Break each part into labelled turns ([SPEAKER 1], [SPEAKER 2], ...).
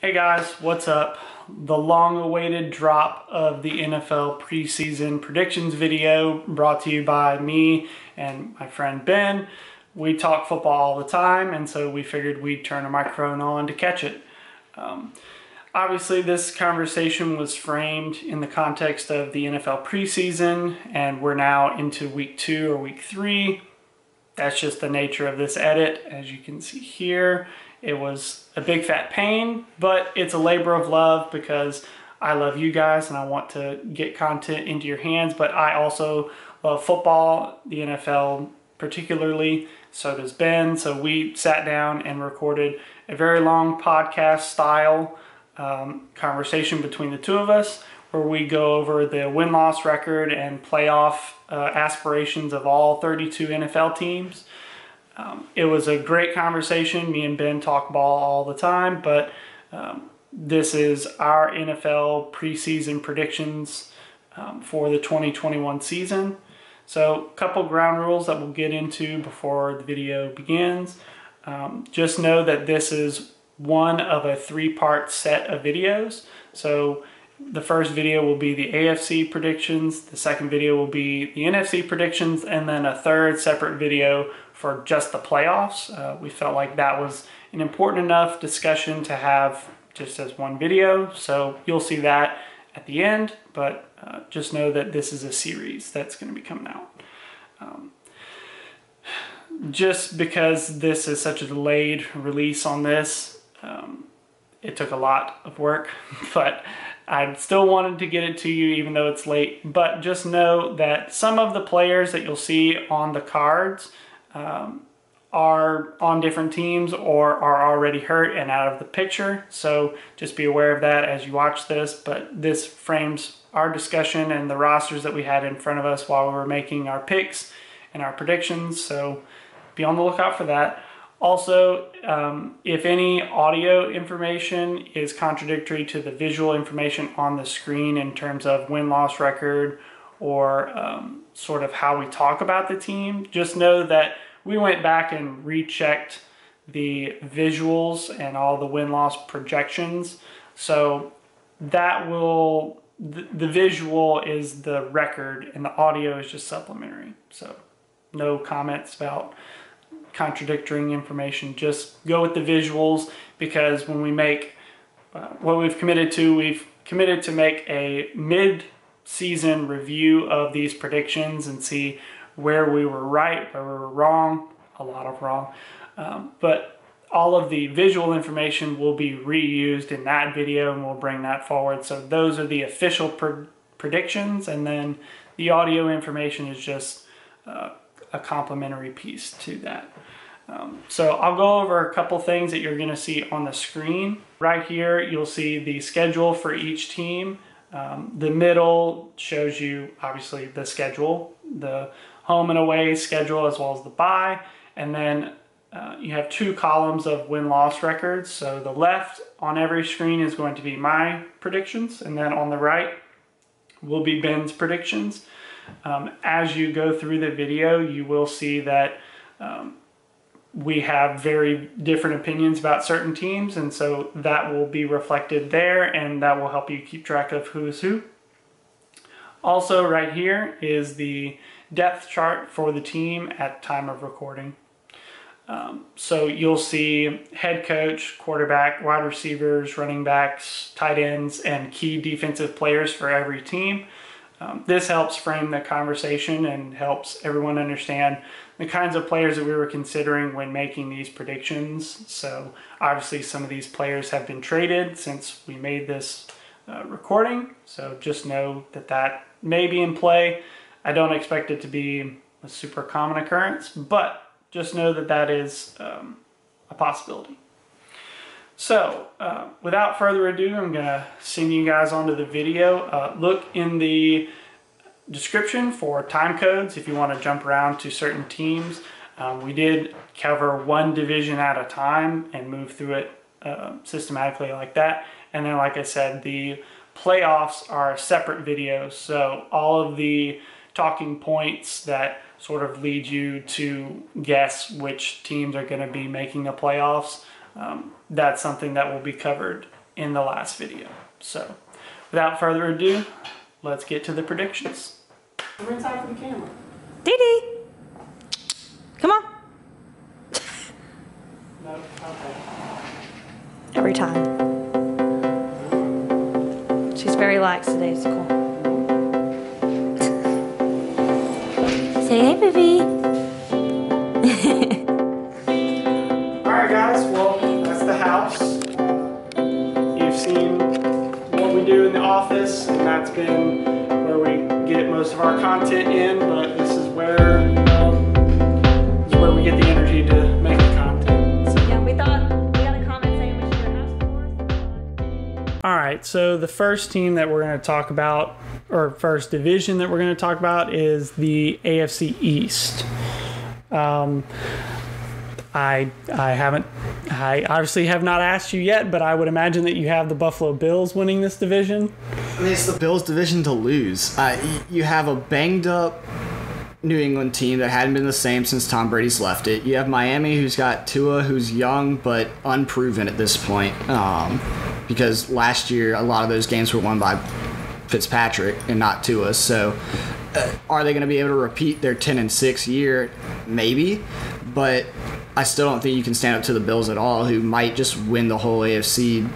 [SPEAKER 1] Hey guys, what's up? The long-awaited drop of the NFL preseason predictions video brought to you by me and my friend Ben. We talk football all the time, and so we figured we'd turn a microphone on to catch it. Obviously, this conversation was framed in the context of the NFL preseason, and we're now into week 2 or week 3. That's just the nature of this edit, as you can see here. It was a big fat pain, but it's a labor of love because I love you guys and I want to get content into your hands, but I also love football, the NFL particularly, so does Ben. So we sat down and recorded a very long podcast style conversation between the two of us where we go over the win-loss record and playoff aspirations of all 32 NFL teams. It was a great conversation. Me and Ben talk ball all the time, but this is our NFL preseason predictions for the 2021 season. So a couple ground rules that we'll get into before the video begins. Just know that this is one of a 3-part set of videos. So the first video will be the AFC predictions, the second video will be the NFC predictions, and then a third separate video for just the playoffs. We felt like that was an important enough discussion to have just as one video, so you'll see that at the end, but just know that this is a series that's going to be coming out. Just because this is such a delayed release on this, it took a lot of work, but I still wanted to get it to you even though it's late. But just know that some of the players that you'll see on the cards are on different teams or are already hurt and out of the picture. So just be aware of that as you watch this. But this frames our discussion and the rosters that we had in front of us while we were making our picks and our predictions. So be on the lookout for that. Also, if any audio information is contradictory to the visual information on the screen in terms of win-loss record or sort of how we talk about the team, just know that we went back and rechecked the visuals and all the win-loss projections. So that will, the visual is the record and the audio is just supplementary. So no comments about contradicting information, just go with the visuals, because when we make what we've committed to make a mid-season review of these predictions and see where we were right, where we were wrong, a lot of wrong, but all of the visual information will be reused in that video and we'll bring that forward. So those are the official predictions, and then the audio information is just a complementary piece to that. So I'll go over a couple things that you're going to see on the screen. Right here, you'll see the schedule for each team. The middle shows you, obviously, the schedule, the home and away schedule, as well as the bye. And then you have 2 columns of win-loss records. So the left on every screen is going to be my predictions, and then on the right will be Ben's predictions. As you go through the video, you will see that we have very different opinions about certain teams, and so that will be reflected there, and that will help you keep track of who is who. Also, right here is the depth chart for the team at time of recording. So you'll see head coach, quarterback, wide receivers, running backs, tight ends, and key defensive players for every team. This helps frame the conversation and helps everyone understand the kinds of players that we were considering when making these predictions. So obviously some of these players have been traded since we made this recording. So just know that that may be in play. I don't expect it to be a super common occurrence, but just know that that is a possibility. So, without further ado, I'm going to send you guys onto the video. Look in the description for time codes if you want to jump around to certain teams. We did cover one division at a time and move through it systematically like that. And then, like I said, the playoffs are separate videos. So all of the talking points that sort of lead you to guess which teams are going to be making the playoffs, that's something that will be covered in the last video. So without further ado, let's get to the predictions. We're inside for the camera.
[SPEAKER 2] Dee Dee, come on.
[SPEAKER 1] No, okay.
[SPEAKER 2] Every time. She's very lax today, it's cool. Say hey, baby.
[SPEAKER 1] Alright guys, well, that's the house. You've seen what we do in the office, and that's been where we get most of our content in, but this is where we get the energy to make the content. So.
[SPEAKER 2] Yeah, we got a comment saying we should do a house tour.
[SPEAKER 1] Alright, so the first team that we're going to talk about, or first division that we're going to talk about, is the AFC East. I obviously have not asked you yet, but I would imagine that you have the Buffalo Bills winning this division.
[SPEAKER 3] I mean, it's the Bills' division to lose. You have a banged-up New England team that hadn't been the same since Tom Brady's left it. You have Miami, who's got Tua, who's young but unproven at this point, because last year a lot of those games were won by Fitzpatrick and not Tua. So are they going to be able to repeat their 10-6 year? Maybe, but I still don't think you can stand up to the Bills at all, who might just win the whole AFC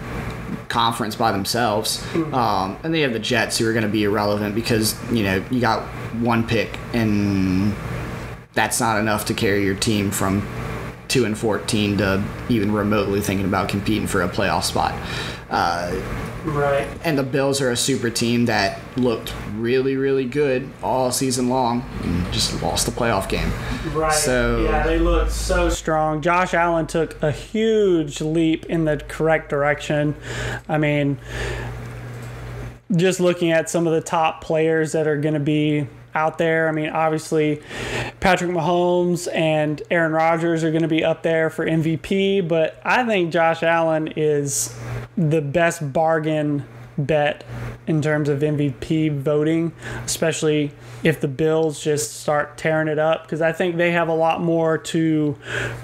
[SPEAKER 3] conference by themselves. And then you have the Jets, who are going to be irrelevant because, you got one pick, and that's not enough to carry your team from 2-14 to even remotely thinking about competing for a playoff spot.
[SPEAKER 1] Right.
[SPEAKER 3] And the Bills are a super team that looked really, really good all season long and just lost the playoff game.
[SPEAKER 1] Right.
[SPEAKER 3] So,
[SPEAKER 1] yeah, they looked so strong. Josh Allen took a huge leap in the correct direction. I mean, just looking at some of the top players that are going to be out there. I mean, obviously, Patrick Mahomes and Aaron Rodgers are going to be up there for MVP, but I think Josh Allen is the best bargain bet in terms of MVP voting, especially if the Bills just start tearing it up, because I think they have a lot more to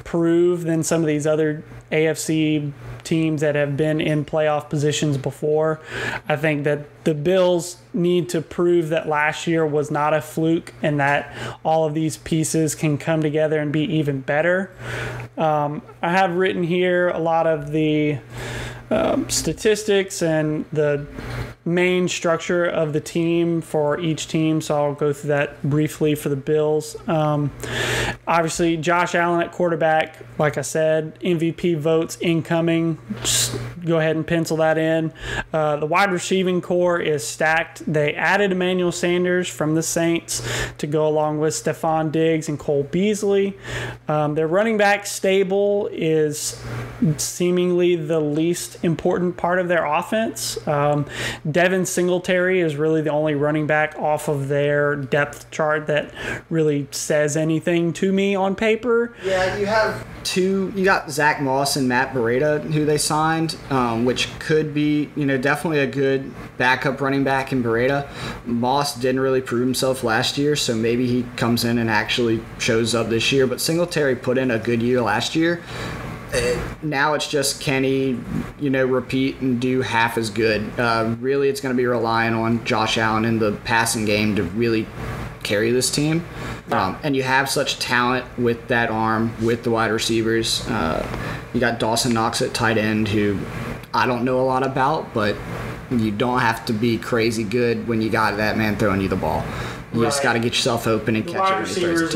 [SPEAKER 1] prove than some of these other AFC teams that have been in playoff positions before. I think that the Bills need to prove that last year was not a fluke and that all of these pieces can come together and be even better. I have written here a lot of the statistics and the main structure of the team for each team, so I'll go through that briefly for the Bills. Obviously, Josh Allen at quarterback, like I said, MVP votes incoming. Just go ahead and pencil that in. The wide receiving core is stacked. They added Emmanuel Sanders from the Saints to go along with Stephon Diggs and Cole Beasley. Their running back stable is seemingly the least important part of their offense. Devin Singletary is really the only running back off of their depth chart that really says anything to me on paper.
[SPEAKER 3] Yeah, you got Zach Moss and Matt Breida, who they signed, which could be, definitely a good backup running back in Breida. Moss didn't really prove himself last year, so maybe he comes in and actually shows up this year, but Singletary put in a good year last year. Now it's just, can he, repeat and do half as good? Really, it's going to be relying on Josh Allen in the passing game to really carry this team. And you have such talent with that arm, with the wide receivers. You got Dawson Knox at tight end, who I don't know a lot about, but you don't have to be crazy good when you got that man throwing you the ball. You just got to get yourself open and catch it.
[SPEAKER 1] Wide receivers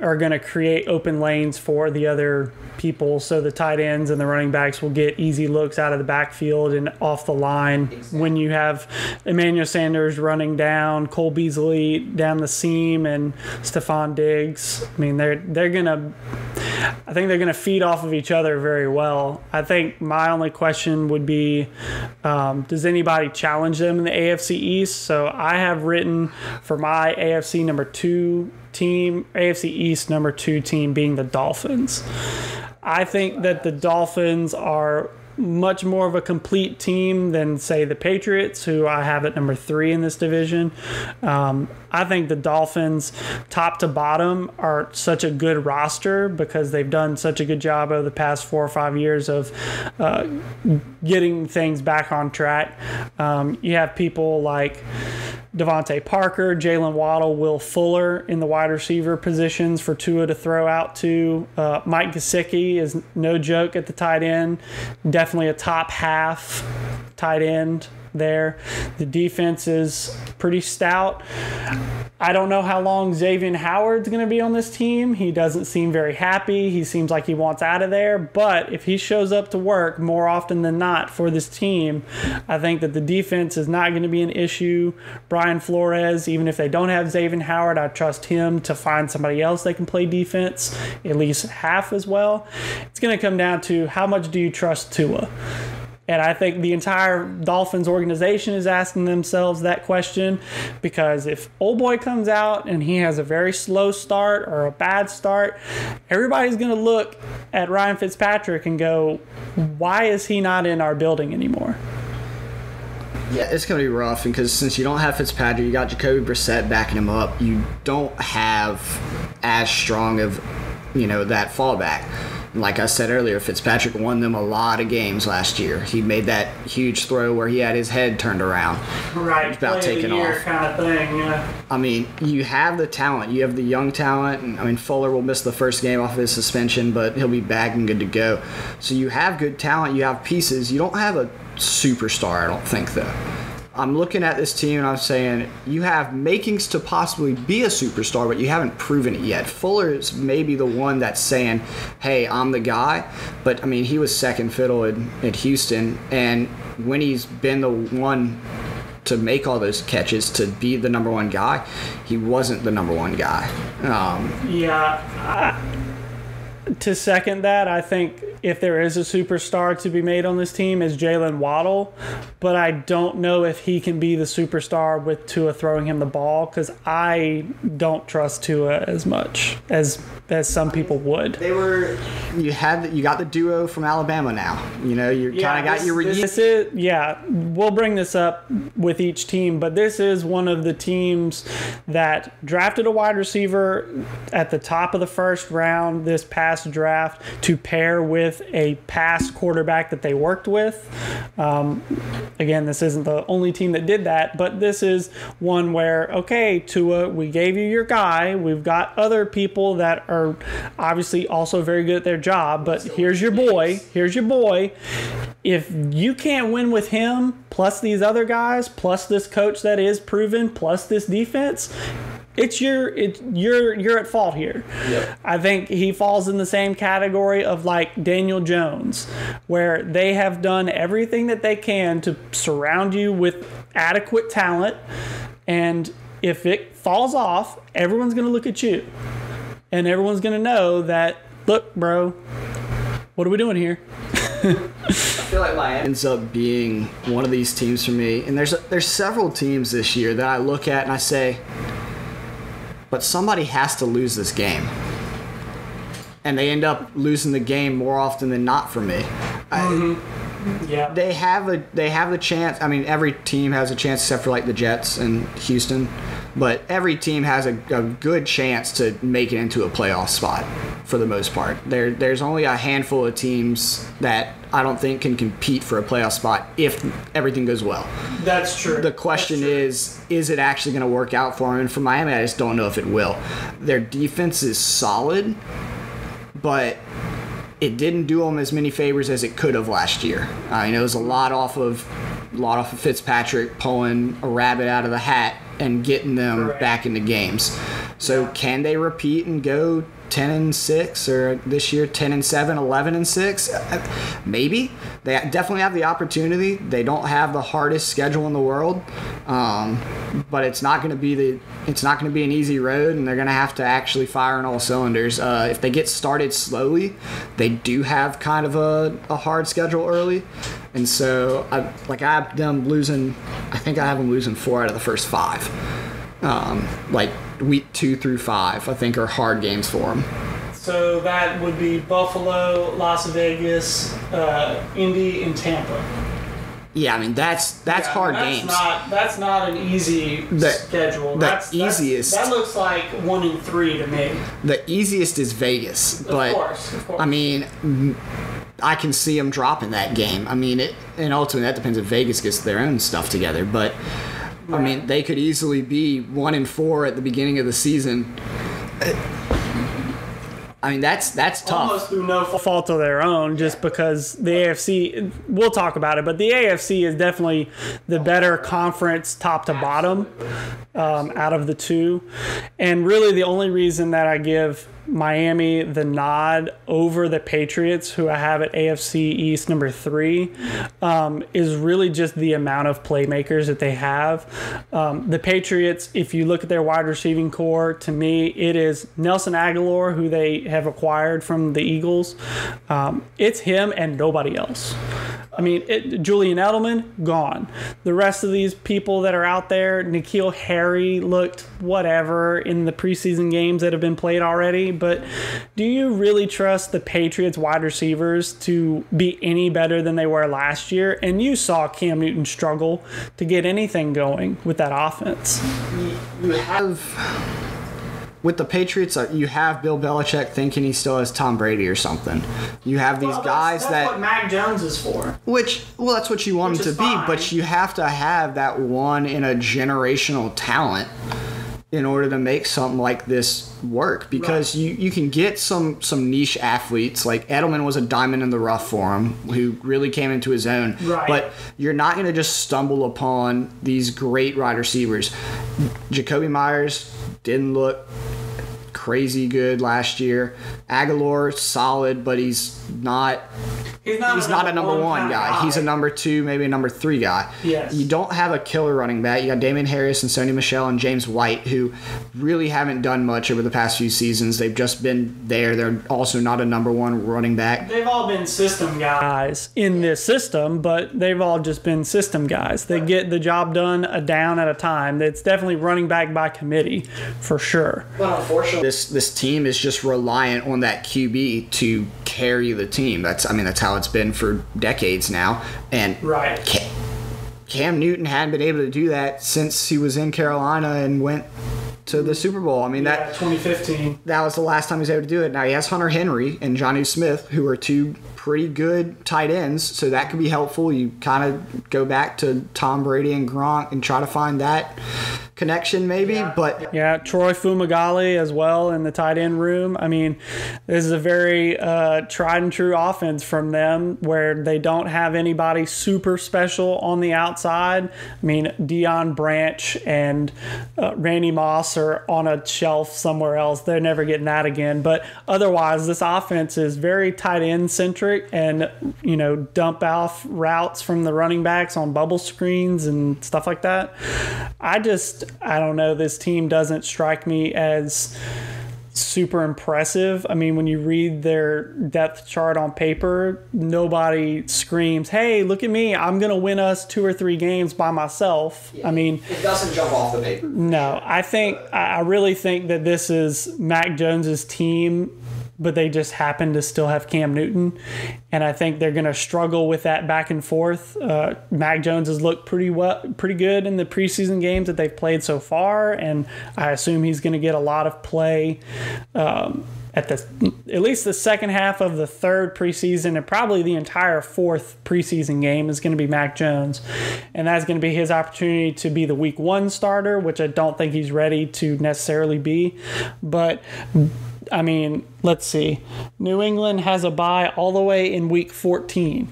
[SPEAKER 1] are going to create open lanes for the other people, so the tight ends and the running backs will get easy looks out of the backfield and off the line. Exactly. When you have Emmanuel Sanders running down, Cole Beasley down the seam, and Stephon Diggs, I mean, I think they're gonna feed off of each other very well. I think my only question would be, does anybody challenge them in the AFC East? So I have written for my AFC East number 2 team being the Dolphins. I think that the Dolphins are much more of a complete team than, say, the Patriots, who I have at number 3 in this division. I think the Dolphins, top to bottom, are such a good roster because they've done such a good job over the past 4 or 5 years of getting things back on track. You have people like Devontae Parker, Jalen Waddle, Will Fuller in the wide receiver positions for Tua to throw out to. Mike Gesicki is no joke at the tight end. Definitely a top half tight end there. The defense is pretty stout. I don't know how long Xavier Howard's going to be on this team. He doesn't seem very happy. He seems like he wants out of there. But if he shows up to work more often than not for this team, I think that the defense is not going to be an issue. Brian Flores, even if they don't have Xavier Howard, I trust him to find somebody else that can play defense at least half as well. It's going to come down to how much do you trust Tua? And I think the entire Dolphins organization is asking themselves that question, because if old boy comes out and he has a very slow start or a bad start, everybody's going to look at Ryan Fitzpatrick and go, why is he not in our building anymore?
[SPEAKER 3] Yeah, it's going to be rough because since you don't have Fitzpatrick, you got Jacoby Brissett backing him up. You don't have as strong of, that fallback. Like I said earlier, Fitzpatrick won them a lot of games last year. He made that huge throw where he had his head turned around.
[SPEAKER 1] Right,
[SPEAKER 3] about taking off.
[SPEAKER 1] Kind of thing, yeah.
[SPEAKER 3] I mean, you have the talent. You have the young talent. And, Fuller will miss the first game off of his suspension, but he'll be back and good to go. So you have good talent. You have pieces. You don't have a superstar, I don't think, though. I'm looking at this team and I'm saying you have makings to possibly be a superstar, but you haven't proven it yet. Fuller is maybe the one that's saying, hey, I'm the guy. But, he was second fiddle at Houston. And when he's been the one to make all those catches, to be the number one guy, he wasn't the number one guy.
[SPEAKER 1] To second that, I think if there is a superstar to be made on this team is Jalen Waddle, but I don't know if he can be the superstar with Tua throwing hhim the ball, because I don't trust Tua as much as some people would.
[SPEAKER 3] You got the duo from Alabama now. You kind of got your
[SPEAKER 1] we'll bring this up with each team, but this is one of the teams that drafted a wide receiver at the top of the first round this past draft to pair with a past quarterback that they worked with. Again, this isn't the only team that did that, but this is one where, okay, Tua, we gave you your guy. We've got other people that are obviously also very good at their job, but here's your boy. If you can't win with him, plus these other guys, plus this coach that is proven, plus this defense, you're at fault here. Yep. I think he falls in the same category of like Daniel Jones, where they have done everything that they can to surround you with adequate talent, and if it falls off, everyone's going to look at you, and everyone's going to know that, look, bro, what are we doing here?
[SPEAKER 3] I feel like Miami ends up being one of these teams for me, and there's several teams this year that I look at and I say, but somebody has to lose this game. And they end up losing the game more often than not for me.
[SPEAKER 1] Yeah.
[SPEAKER 3] They have the chance. Every team has a chance except for like the Jets and Houston. But every team has a good chance to make it into a playoff spot for the most part. There's only a handful of teams that I don't think can compete for a playoff spot if everything goes well.
[SPEAKER 1] That's true.
[SPEAKER 3] The question is it actually going to work out for them? And for Miami, I just don't know if it will. Their defense is solid, but it didn't do them as many favors as it could have last year. It was a lot off of Fitzpatrick pulling a rabbit out of the hat and getting them back into games. So can they repeat and go 10-6, or this year 10-7, 11-6? Maybe. They definitely have the opportunity. They don't have the hardest schedule in the world, but it's not going to be an easy road, and they're going to have to actually fire on all cylinders. If they get started slowly, they do have kind of a hard schedule early, and so I have them losing. I think I have them losing 4 out of the first 5. Like week 2 through 5, I think, are hard games for them.
[SPEAKER 1] So that would be Buffalo, Las Vegas, Indy, and Tampa.
[SPEAKER 3] Yeah, I mean that's hard games.
[SPEAKER 1] That's not an easy schedule.
[SPEAKER 3] Easiest.
[SPEAKER 1] That looks like 1-3 to me.
[SPEAKER 3] The easiest is Vegas, but
[SPEAKER 1] of course.
[SPEAKER 3] I mean, I can see them dropping that game. I mean, and ultimately that depends if Vegas gets their own stuff together. But I mean, they could easily be 1-4 at the beginning of the season. I mean, that's tough.
[SPEAKER 1] Almost through no fault of their own, just because the AFC, we'll talk about it, but the AFC is definitely the better conference top to bottom out of the two. And really the only reason that I give Miami the nod over the Patriots, who I have at AFC East number 3, is really just the amount of playmakers that they have. The Patriots, if you look at their wide receiving core, to me, it is Nelson Aguilar, who they have acquired from the Eagles. It's him and nobody else. I mean, Julian Edelman, gone. The rest of these people that are out there, N'Keal Harry looked whatever in the preseason games that have been played already, but do you really trust the Patriots wide receivers to be any better than they were last year? And you saw Cam Newton struggle to get anything going with that offense.
[SPEAKER 3] You have... With the Patriots, you have Bill Belichick thinking he still has Tom Brady or something. You have these guys
[SPEAKER 1] that's what Mac Jones is for.
[SPEAKER 3] That's what you want him to be, but you have to have that one in a generational talent in order to make something like this work, because you can get some niche athletes. Like Edelman was a diamond in the rough for him, who really came into his own.
[SPEAKER 1] Right.
[SPEAKER 3] But you're not going to just stumble upon these great wide receivers. Jacoby Myers didn't look crazy good last year. Aguilar, solid, but he's not a number one guy. He's a number 2, maybe a number 3 guy.
[SPEAKER 1] Yes.
[SPEAKER 3] You don't have a killer running back. You got Damian Harris and Sony Michel and James White, who really haven't done much over the past few seasons. They've just been there. They're also not a number 1 running back.
[SPEAKER 1] They've all been system guys in this system, but they've all just been system guys. They get the job done a down at a time. It's definitely running back by committee, for sure.
[SPEAKER 3] But unfortunately, this team is just reliant on that QB to carry the team. That's how it's been for decades now. And Cam Newton hadn't been able to do that since he was in Carolina and went to the Super Bowl.
[SPEAKER 1] 2015.
[SPEAKER 3] That was the last time he was able to do it. Now he has Hunter Henry and Jonnu Smith, who are 2 pretty good tight ends, so that could be helpful. You kind of go back to Tom Brady and Gronk and try to find that connection maybe.
[SPEAKER 1] Troy Fumagalli as well in the tight end room. I mean, this is a very tried and true offense from them, where they don't have anybody super special on the outside. I mean, Deion Branch and Randy Moss are on a shelf somewhere else. They're never getting that again. But otherwise, this offense is very tight end centric, and dump off routes from the running backs on bubble screens and stuff like that. I don't know. This team doesn't strike me as super impressive. I mean, when you read their depth chart on paper, nobody screams, "Hey, look at me. I'm going to win us 2 or 3 games by myself."
[SPEAKER 3] Yeah,
[SPEAKER 1] I mean,
[SPEAKER 3] it doesn't jump off the paper.
[SPEAKER 1] No, I really think that this is Mac Jones's team, but they just happen to still have Cam Newton. And I think they're going to struggle with that back and forth. Mac Jones has looked pretty good in the preseason games that they've played so far, and I assume he's going to get a lot of play at least the second half of the 3rd preseason, and probably the entire 4th preseason game is going to be Mac Jones. And that's going to be his opportunity to be the week 1 starter, which I don't think he's ready to necessarily be. But I mean, let's see. New England has a bye all the way in week 14.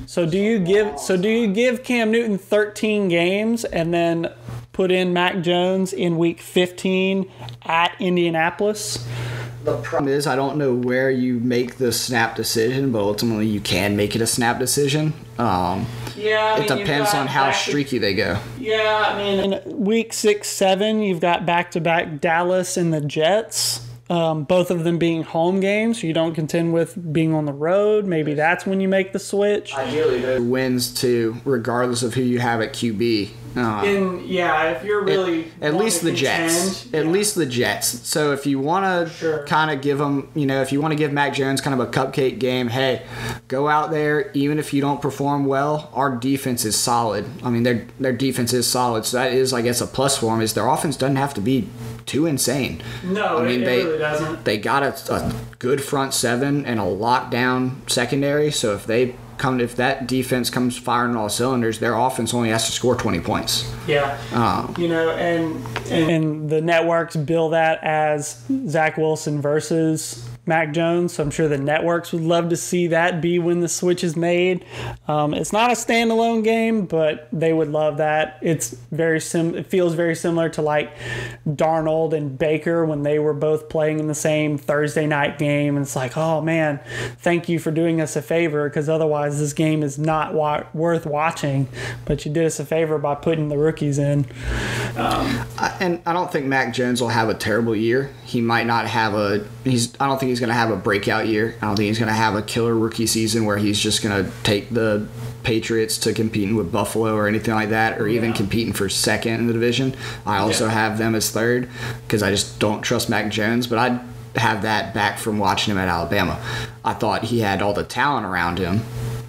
[SPEAKER 1] So do you give Cam Newton 13 games and then put in Mac Jones in week 15 at Indianapolis?
[SPEAKER 3] The problem is, I don't know where you make the snap decision, but ultimately you can make it a snap decision. It depends on how streaky they go.
[SPEAKER 1] Yeah, I mean, in week 6, 7, you've got back-to-back Dallas and the Jets. both of them being home games, so you don't contend with being on the road. Maybe that's when you make the switch.
[SPEAKER 3] Ideally, those wins too, regardless of who you have at QB.
[SPEAKER 1] If you're really
[SPEAKER 3] at least the Jets. At least the Jets. So if you want to kind of give them, if you want to give Mac Jones kind of a cupcake game, hey, go out there. Even if you don't perform well, our defense is solid. I mean, their defense is solid. So that is, I guess, a plus for them. Is their offense doesn't have to be too insane.
[SPEAKER 1] No, I mean, it really doesn't.
[SPEAKER 3] They got a good front seven and a lockdown secondary. So if that defense comes firing on all cylinders, their offense only has to score 20 points.
[SPEAKER 1] Yeah. And the networks bill that as Zach Wilson versus Mac Jones, so I'm sure the networks would love to see that be when the switch is made. It's not a standalone game, but they would love that. It's it feels very similar to like Darnold and Baker when they were both playing in the same Thursday night game, and it's like, oh man, thank you for doing us a favor, because otherwise this game is not worth watching, but you did us a favor by putting the rookies in.
[SPEAKER 3] And I don't think Mac Jones will have a terrible year. He might not have I don't think he's going to have a breakout year. I don't think he's going to have a killer rookie season where he's just going to take the Patriots to competing with Buffalo or anything like that, or even competing for second in the division. I also have them as third because I just don't trust Mac Jones, but I'd have that back from watching him at Alabama. I thought he had all the talent around him.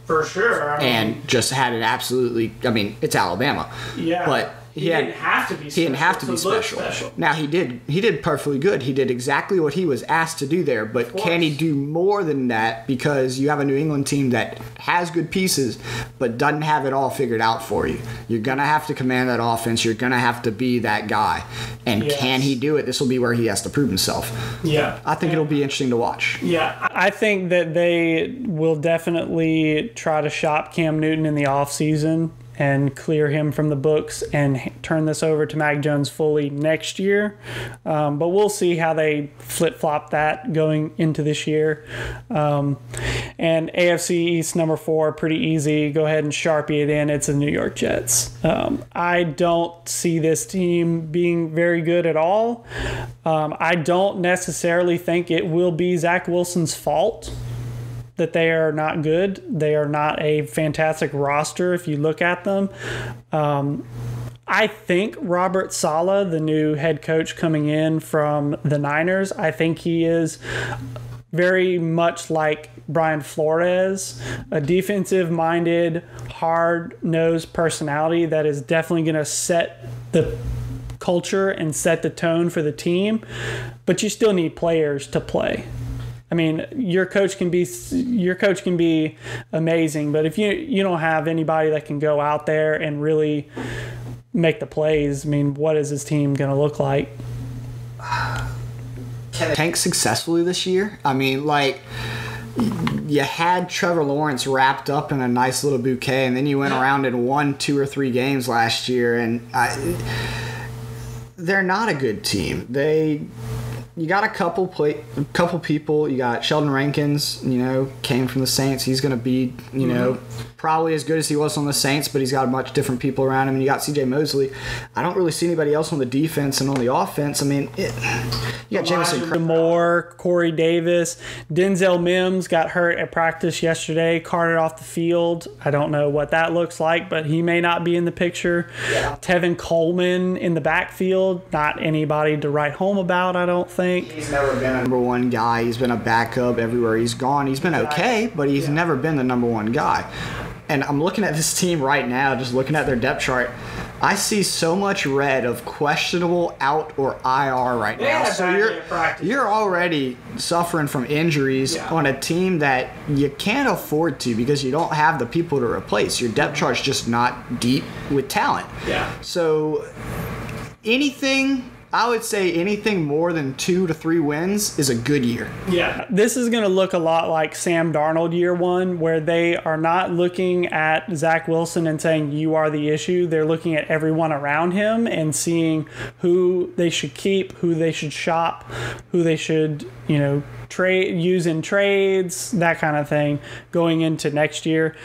[SPEAKER 1] For sure.
[SPEAKER 3] And just had it absolutely, it's Alabama.
[SPEAKER 1] Yeah.
[SPEAKER 3] But
[SPEAKER 1] he didn't have to be special.
[SPEAKER 3] He didn't have to be special. Now, he did perfectly good. He did exactly what he was asked to do there. But can he do more than that? Because you have a New England team that has good pieces, but doesn't have it all figured out for you. You're going to have to command that offense. You're going to have to be that guy. And can he do it? This will be where he has to prove himself.
[SPEAKER 1] Yeah.
[SPEAKER 3] I think it'll be interesting to watch.
[SPEAKER 1] Yeah. I think that they will definitely try to shop Cam Newton in the offseason and clear him from the books and turn this over to Mac Jones fully next year. But we'll see how they flip-flop that going into this year. And AFC East number 4, pretty easy. Go ahead and Sharpie it in. It's the New York Jets. I don't see this team being very good at all. I don't necessarily think it will be Zach Wilson's fault that they are not good. They are not a fantastic roster if you look at them. I think Robert Saleh, the new head coach coming in from the Niners, I think he is very much like Brian Flores, a defensive-minded, hard-nosed personality that is definitely going to set the culture and set the tone for the team, but you still need players to play. I mean, your coach can be amazing, but if you don't have anybody that can go out there and really make the plays, I mean, what is his team going to look like?
[SPEAKER 3] Can they tank successfully this year? I mean, like, you had Trevor Lawrence wrapped up in a nice little bouquet, and then you went around and won 2 or 3 games last year, and they're not a good team. You got a couple people. You got Sheldon Rankins, came from the Saints. He's going to be, probably as good as he was on the Saints, but he's got much different people around him. And you got C.J. Mosley. I don't really see anybody else on the defense and on the offense. I mean, you got Jameson
[SPEAKER 1] Moore, Corey Davis, Denzel Mims got hurt at practice yesterday, carted off the field. I don't know what that looks like, but he may not be in the picture. Yeah. Tevin Coleman in the backfield, not anybody to write home about, I don't think.
[SPEAKER 3] He's never been a number one guy. He's been a backup everywhere he's gone. He's been okay, but he's never been the number one guy. And I'm looking at this team right now, just looking at their depth chart. I see so much red of questionable, out, or IR right now. So you're already suffering from injuries on a team that you can't afford to because you don't have the people to replace. Your depth chart's just not deep with talent.
[SPEAKER 1] Yeah.
[SPEAKER 3] So I would say anything more than 2 to 3 wins is a good year.
[SPEAKER 1] Yeah. This is going to look a lot like Sam Darnold year 1, where they are not looking at Zach Wilson and saying, you are the issue. They're looking at everyone around him and seeing who they should keep, who they should shop, who they should using trades, that kind of thing going into next year.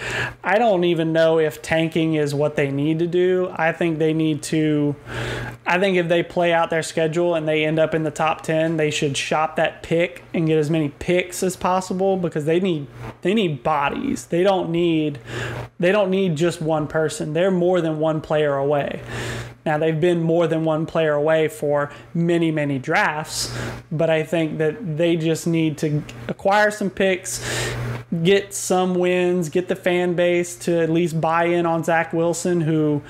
[SPEAKER 1] I don't even know if tanking is what they need to do. I think if they play out their schedule and they end up in the top 10, they should shop that pick and get as many picks as possible, because they need bodies. They don't need just one person. They're more than one player away. Now, they've been more than one player away for many, many drafts, but I think that they just need to acquire some picks, get some wins, get the fan base to at least buy in on Zach Wilson, who,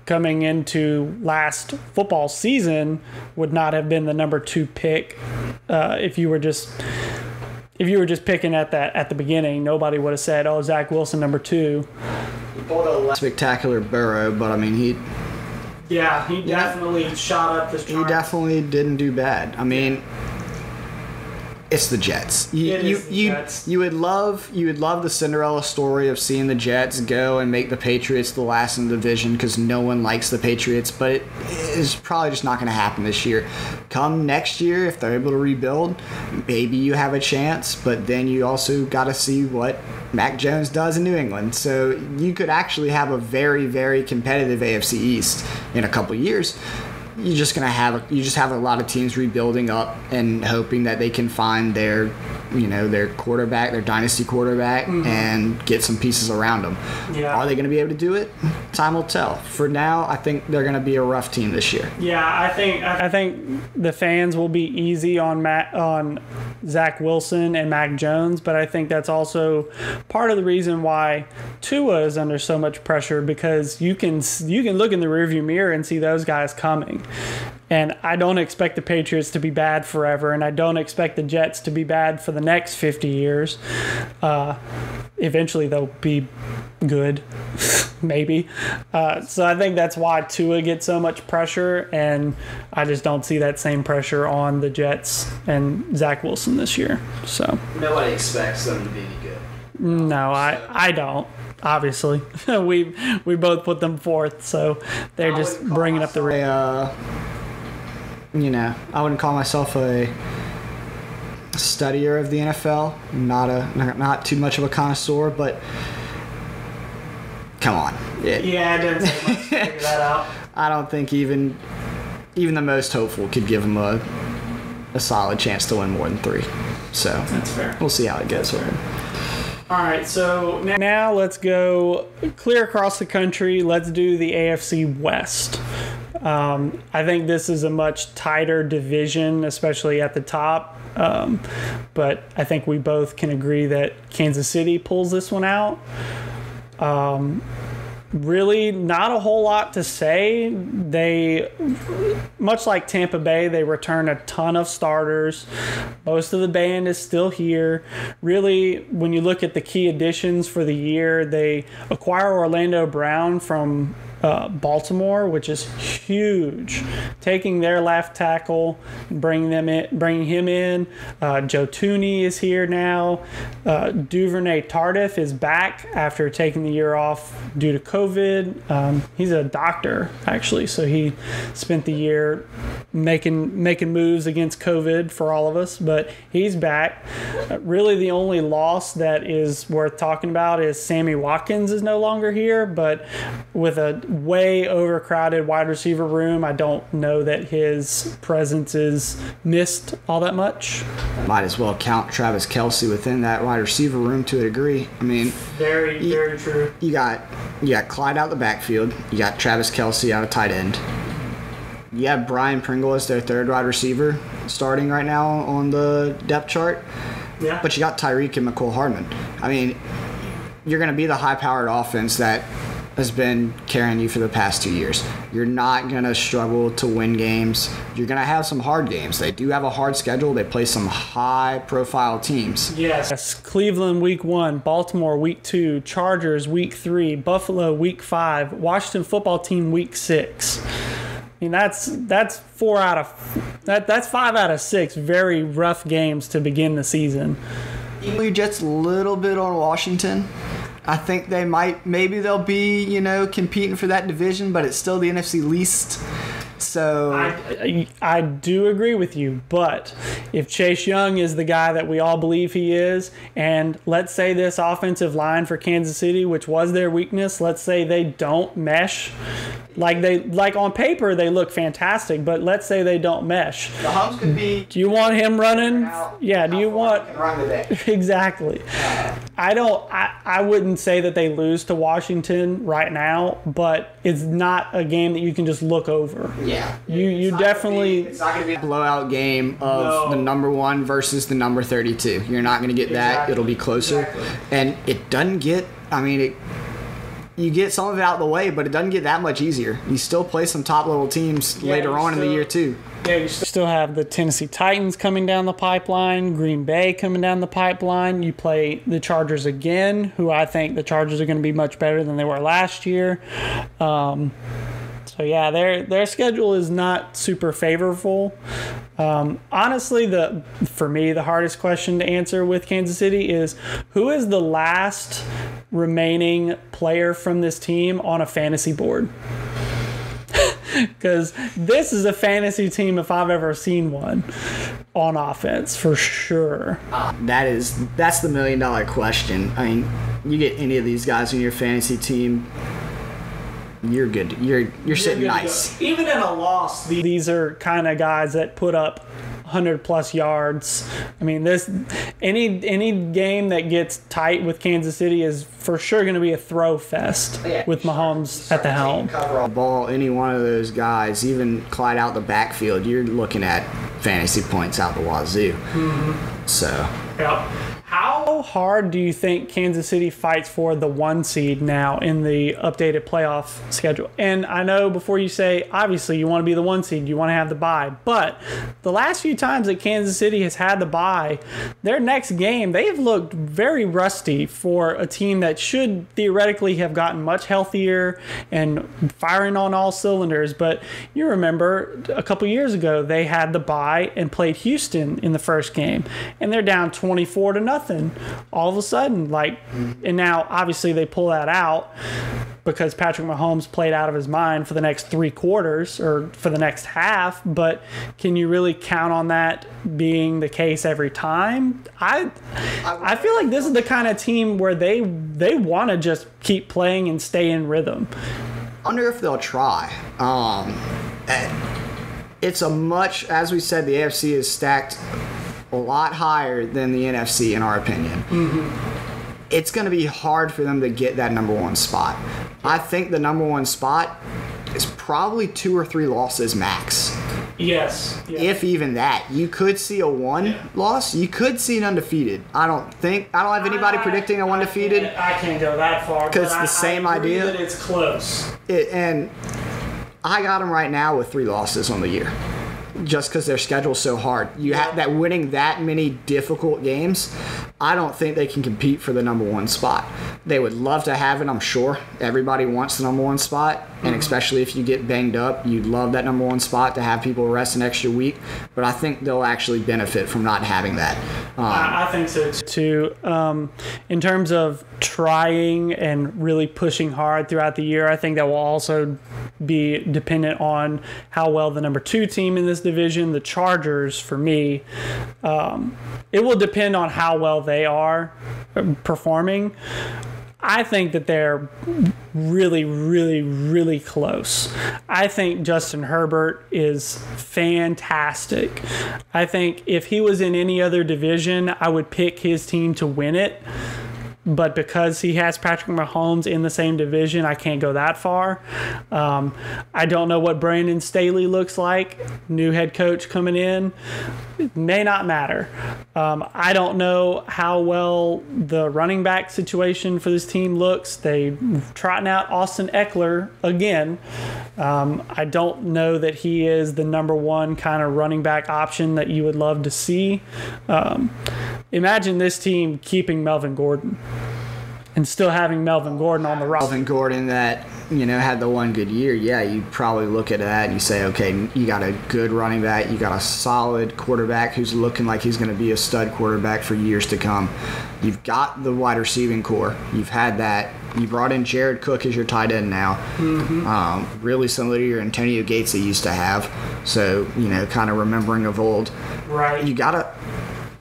[SPEAKER 1] coming into last football season would not have been the number 2 pick if you were just picking at the beginning. Nobody would have said, "Oh, Zach Wilson number 2."
[SPEAKER 3] He pulled a spectacular Burrow, but I mean he
[SPEAKER 1] definitely shot up this.
[SPEAKER 3] He definitely didn't do bad. I mean, it's the Jets. You would love the Cinderella story of seeing the Jets go and make the Patriots the last in the division, because no one likes the Patriots, but it is probably just not going to happen this year. Come next year, if they're able to rebuild, maybe you have a chance, but then you also got to see what Mac Jones does in New England. So you could actually have a very, very competitive AFC East in a couple years. You just have a lot of teams rebuilding up and hoping that they can find their quarterback, their dynasty quarterback, and get some pieces around them. Yeah. Are they going to be able to do it? Time will tell. For now, I think they're going to be a rough team this year.
[SPEAKER 1] Yeah, I think the fans will be easy on Zach Wilson and Mac Jones, but I think that's also part of the reason why Tua is under so much pressure, because you can look in the rearview mirror and see those guys coming. And I don't expect the Patriots to be bad forever, and I don't expect the Jets to be bad for the next 50 years. Eventually they'll be good, maybe. So I think that's why Tua gets so much pressure, and I just don't see that same pressure on the Jets and Zach Wilson this year. So
[SPEAKER 3] nobody expects them to be any good.
[SPEAKER 1] No, I don't. Obviously, we both put them fourth, so they're just bringing up the rear.
[SPEAKER 3] I wouldn't call myself a studier of the NFL. Not too much of a connoisseur, but come on.
[SPEAKER 1] It didn't take much to figure that out.
[SPEAKER 3] I don't think even the most hopeful could give them a solid chance to win more than 3. So
[SPEAKER 1] that's fair.
[SPEAKER 3] We'll see how it goes with them.
[SPEAKER 1] All right, so now let's go clear across the country. Let's do the AFC West. I think this is a much tighter division, especially at the top. But I think we both can agree that Kansas City pulls this one out. Really not a whole lot to say. They, much like Tampa Bay, they return a ton of starters. Most of the band is still here. Really, when you look at the key additions for the year, they acquire Orlando Brown from Baltimore, which is huge. Taking their left tackle, bringing him in. Joe Tooney is here now. Duvernay Tardif is back after taking the year off due to COVID. He's a doctor, actually, so he spent the year making moves against COVID for all of us, but he's back. Really, the only loss that is worth talking about is Sammy Watkins is no longer here, but with a way overcrowded wide receiver room, I don't know that his presence is missed all that much.
[SPEAKER 3] Might as well count Travis Kelce within that wide receiver room to a degree. I mean,
[SPEAKER 1] very true.
[SPEAKER 3] You got Clyde out the backfield. You got Travis Kelce out of tight end. You have Brian Pringle as their third wide receiver starting right now on the depth chart.
[SPEAKER 1] Yeah.
[SPEAKER 3] But you got Tyreek and McCole Hardman. I mean, you're going to be the high-powered offense that has been carrying you for the past 2 years. You're not going to struggle to win games. You're going to have some hard games. They do have a hard schedule. They play some high-profile teams.
[SPEAKER 1] Yes. Cleveland week 1, Baltimore week 2, Chargers week 3, Buffalo week 5, Washington football team week 6. I mean, that's 5 out of 6 very rough games to begin the season.
[SPEAKER 3] Even Jets a little bit on Washington. I think maybe they'll be, competing for that division, but it's still the NFC least. So
[SPEAKER 1] I do agree with you, but if Chase Young is the guy that we all believe he is, and let's say this offensive line for Kansas City, which was their weakness, let's say they don't mesh, like on paper they look fantastic, but let's say they don't mesh.
[SPEAKER 3] Mahomes could be.
[SPEAKER 1] Do you want him running? Yeah. Do you want?
[SPEAKER 3] Run today.
[SPEAKER 1] Exactly. I wouldn't say that they lose to Washington right now, but it's not a game that you can just look over.
[SPEAKER 3] Yeah.
[SPEAKER 1] You definitely.
[SPEAKER 3] It's not going to be a blowout game of the number 1 versus the number 32. You're not going to get that.
[SPEAKER 1] Exactly.
[SPEAKER 3] It'll be closer.
[SPEAKER 1] Exactly.
[SPEAKER 3] And it doesn't get, you get some of it out of the way, but it doesn't get that much easier. You still play some top-level teams later on in the year, too.
[SPEAKER 1] Yeah, you still have the Tennessee Titans coming down the pipeline, Green Bay coming down the pipeline. You play the Chargers again, who I think the Chargers are going to be much better than they were last year. So yeah, their schedule is not super favorable. Honestly, for me, the hardest question to answer with Kansas City is who is the last remaining player from this team on a fantasy board? Because this is a fantasy team if I've ever seen one on offense, for sure.
[SPEAKER 3] That's the $1 million question. I mean, you get any of these guys on your fantasy team, you're good. You're sitting nice.
[SPEAKER 1] Even in a loss, these are kind of guys that put up 100+ yards. I mean, any game that gets tight with Kansas City is for sure going to be a throw fest with Mahomes at the helm.
[SPEAKER 3] Cover a ball, any one of those guys, even Clyde out the backfield, you're looking at fantasy points out the wazoo. Mm-hmm. So.
[SPEAKER 1] Yep. How hard do you think Kansas City fights for the 1 seed now in the updated playoff schedule? And I know before you say, obviously, you want to be the 1 seed, you want to have the bye. But the last few times that Kansas City has had the bye, their next game, they've looked very rusty for a team that should theoretically have gotten much healthier and firing on all cylinders. But you remember a couple years ago, they had the bye and played Houston in the first game. And they're down 24-0. All of a sudden, and now obviously they pull that out because Patrick Mahomes played out of his mind for the next 3 quarters or for the next half. But can you really count on that being the case every time? I feel like this is the kind of team where they want to just keep playing and stay in rhythm.
[SPEAKER 3] I wonder if they'll try. It's as we said, the AFC is stacked a lot higher than the NFC, in our opinion. Mm-hmm. It's going to be hard for them to get that number 1 spot. I think the number 1 spot is probably 2 or 3 losses max.
[SPEAKER 1] Yes. Yeah.
[SPEAKER 3] If even that. You could see a 1 loss. You could see an undefeated. I don't have anybody predicting a undefeated.
[SPEAKER 1] I can't go that far.
[SPEAKER 3] Because it's the same idea.
[SPEAKER 1] That it's close.
[SPEAKER 3] And I got them right now with 3 losses on the year. Just because their schedule's so hard. You have that winning that many difficult games, I don't think they can compete for the number 1 spot. They would love to have it, I'm sure. Everybody wants the number 1 spot, and especially if you get banged up, you'd love that number 1 spot to have people rest an extra week, but I think they'll actually benefit from not having that.
[SPEAKER 1] I think so too. In terms of trying and really pushing hard throughout the year, I think that will also be dependent on how well the number 2 team in this division, the Chargers, for me, it will depend on how well they are performing. I think that they're really, really, really close. I think Justin Herbert is fantastic. I think if he was in any other division, I would pick his team to win it. But because he has Patrick Mahomes in the same division, I can't go that far. I don't know what Brandon Staley looks like, new head coach coming in. It may not matter. I don't know how well the running back situation for this team looks. They trotting out Austin Eckler again. I don't know that he is the number 1 kind of running back option that you would love to see. Imagine this team keeping Melvin Gordon and still having Melvin Gordon on the roster.
[SPEAKER 3] Melvin Gordon that had the one good year, yeah, you probably look at that and you say, okay, you got a good running back, you got a solid quarterback who's looking like he's going to be a stud quarterback for years to come. You've got the wide receiving core. You've had that. You brought in Jared Cook as your tight end now. Mm-hmm. Really similar to your Antonio Gates that you used to have. So, kind of remembering of old.
[SPEAKER 1] Right.
[SPEAKER 3] You got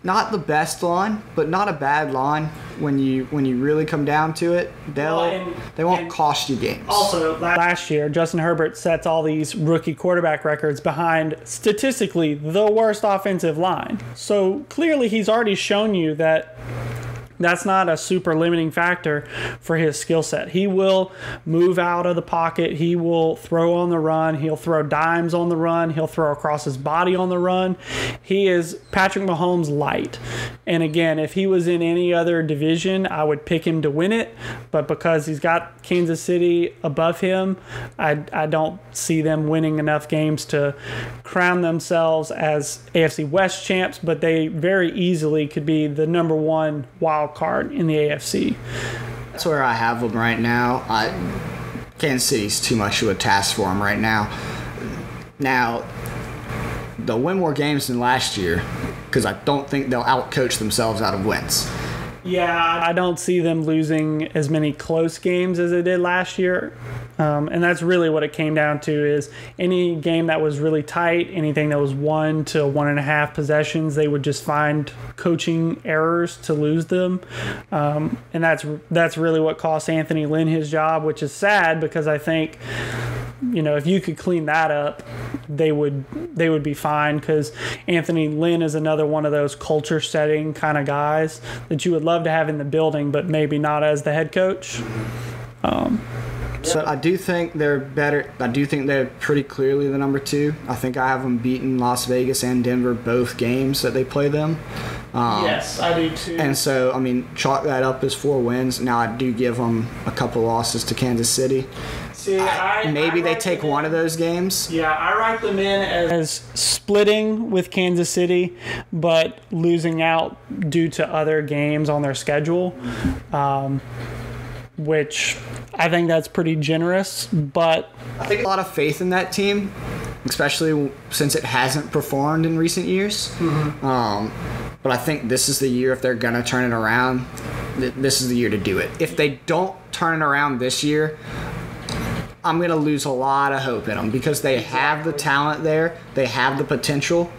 [SPEAKER 3] not the best line, but not a bad line. When you really come down to it, they won't cost you games.
[SPEAKER 1] Also, last year, Justin Herbert sets all these rookie quarterback records behind statistically the worst offensive line. So clearly he's already shown you that that's not a super limiting factor for his skill set. He will move out of the pocket. He will throw on the run. He'll throw dimes on the run. He'll throw across his body on the run. He is Patrick Mahomes light. And again, if he was in any other division, I would pick him to win it. But because he's got Kansas City above him, I don't see them winning enough games to crown themselves as AFC West champs, but they very easily could be the number one wild card in the AFC.
[SPEAKER 3] That's where I have them right now. Kansas City's too much of a task for them right now. Now, they'll win more games than last year because I don't think they'll outcoach themselves out of wins.
[SPEAKER 1] Yeah, I don't see them losing as many close games as they did last year. And that's really what it came down to, is any game that was really tight, anything that was 1 to 1.5 possessions, they would just find coaching errors to lose them. And that's really what cost Anthony Lynn his job, which is sad because I think, if you could clean that up, they would be fine, because Anthony Lynn is another one of those culture setting kind of guys that you would love to have in the building, but maybe not as the head coach.
[SPEAKER 3] So I do think they're better. I do think they're pretty clearly the number 2. I think I have them beating Las Vegas and Denver both games that they play them.
[SPEAKER 1] Yes, I do too.
[SPEAKER 3] And so, chalk that up as 4 wins. Now, I do give them a couple losses to Kansas City.
[SPEAKER 1] See,
[SPEAKER 3] maybe they take one of those games.
[SPEAKER 1] Yeah, I write them in as splitting with Kansas City, but losing out due to other games on their schedule, which I think that's pretty generous. But
[SPEAKER 3] I think a lot of faith in that team, especially since it hasn't performed in recent years. Mm-hmm. But I think this is the year, if they're going to turn it around, this is the year to do it. If they don't turn it around this year, I'm going to lose a lot of hope in them, because they have the talent there. They have the potential.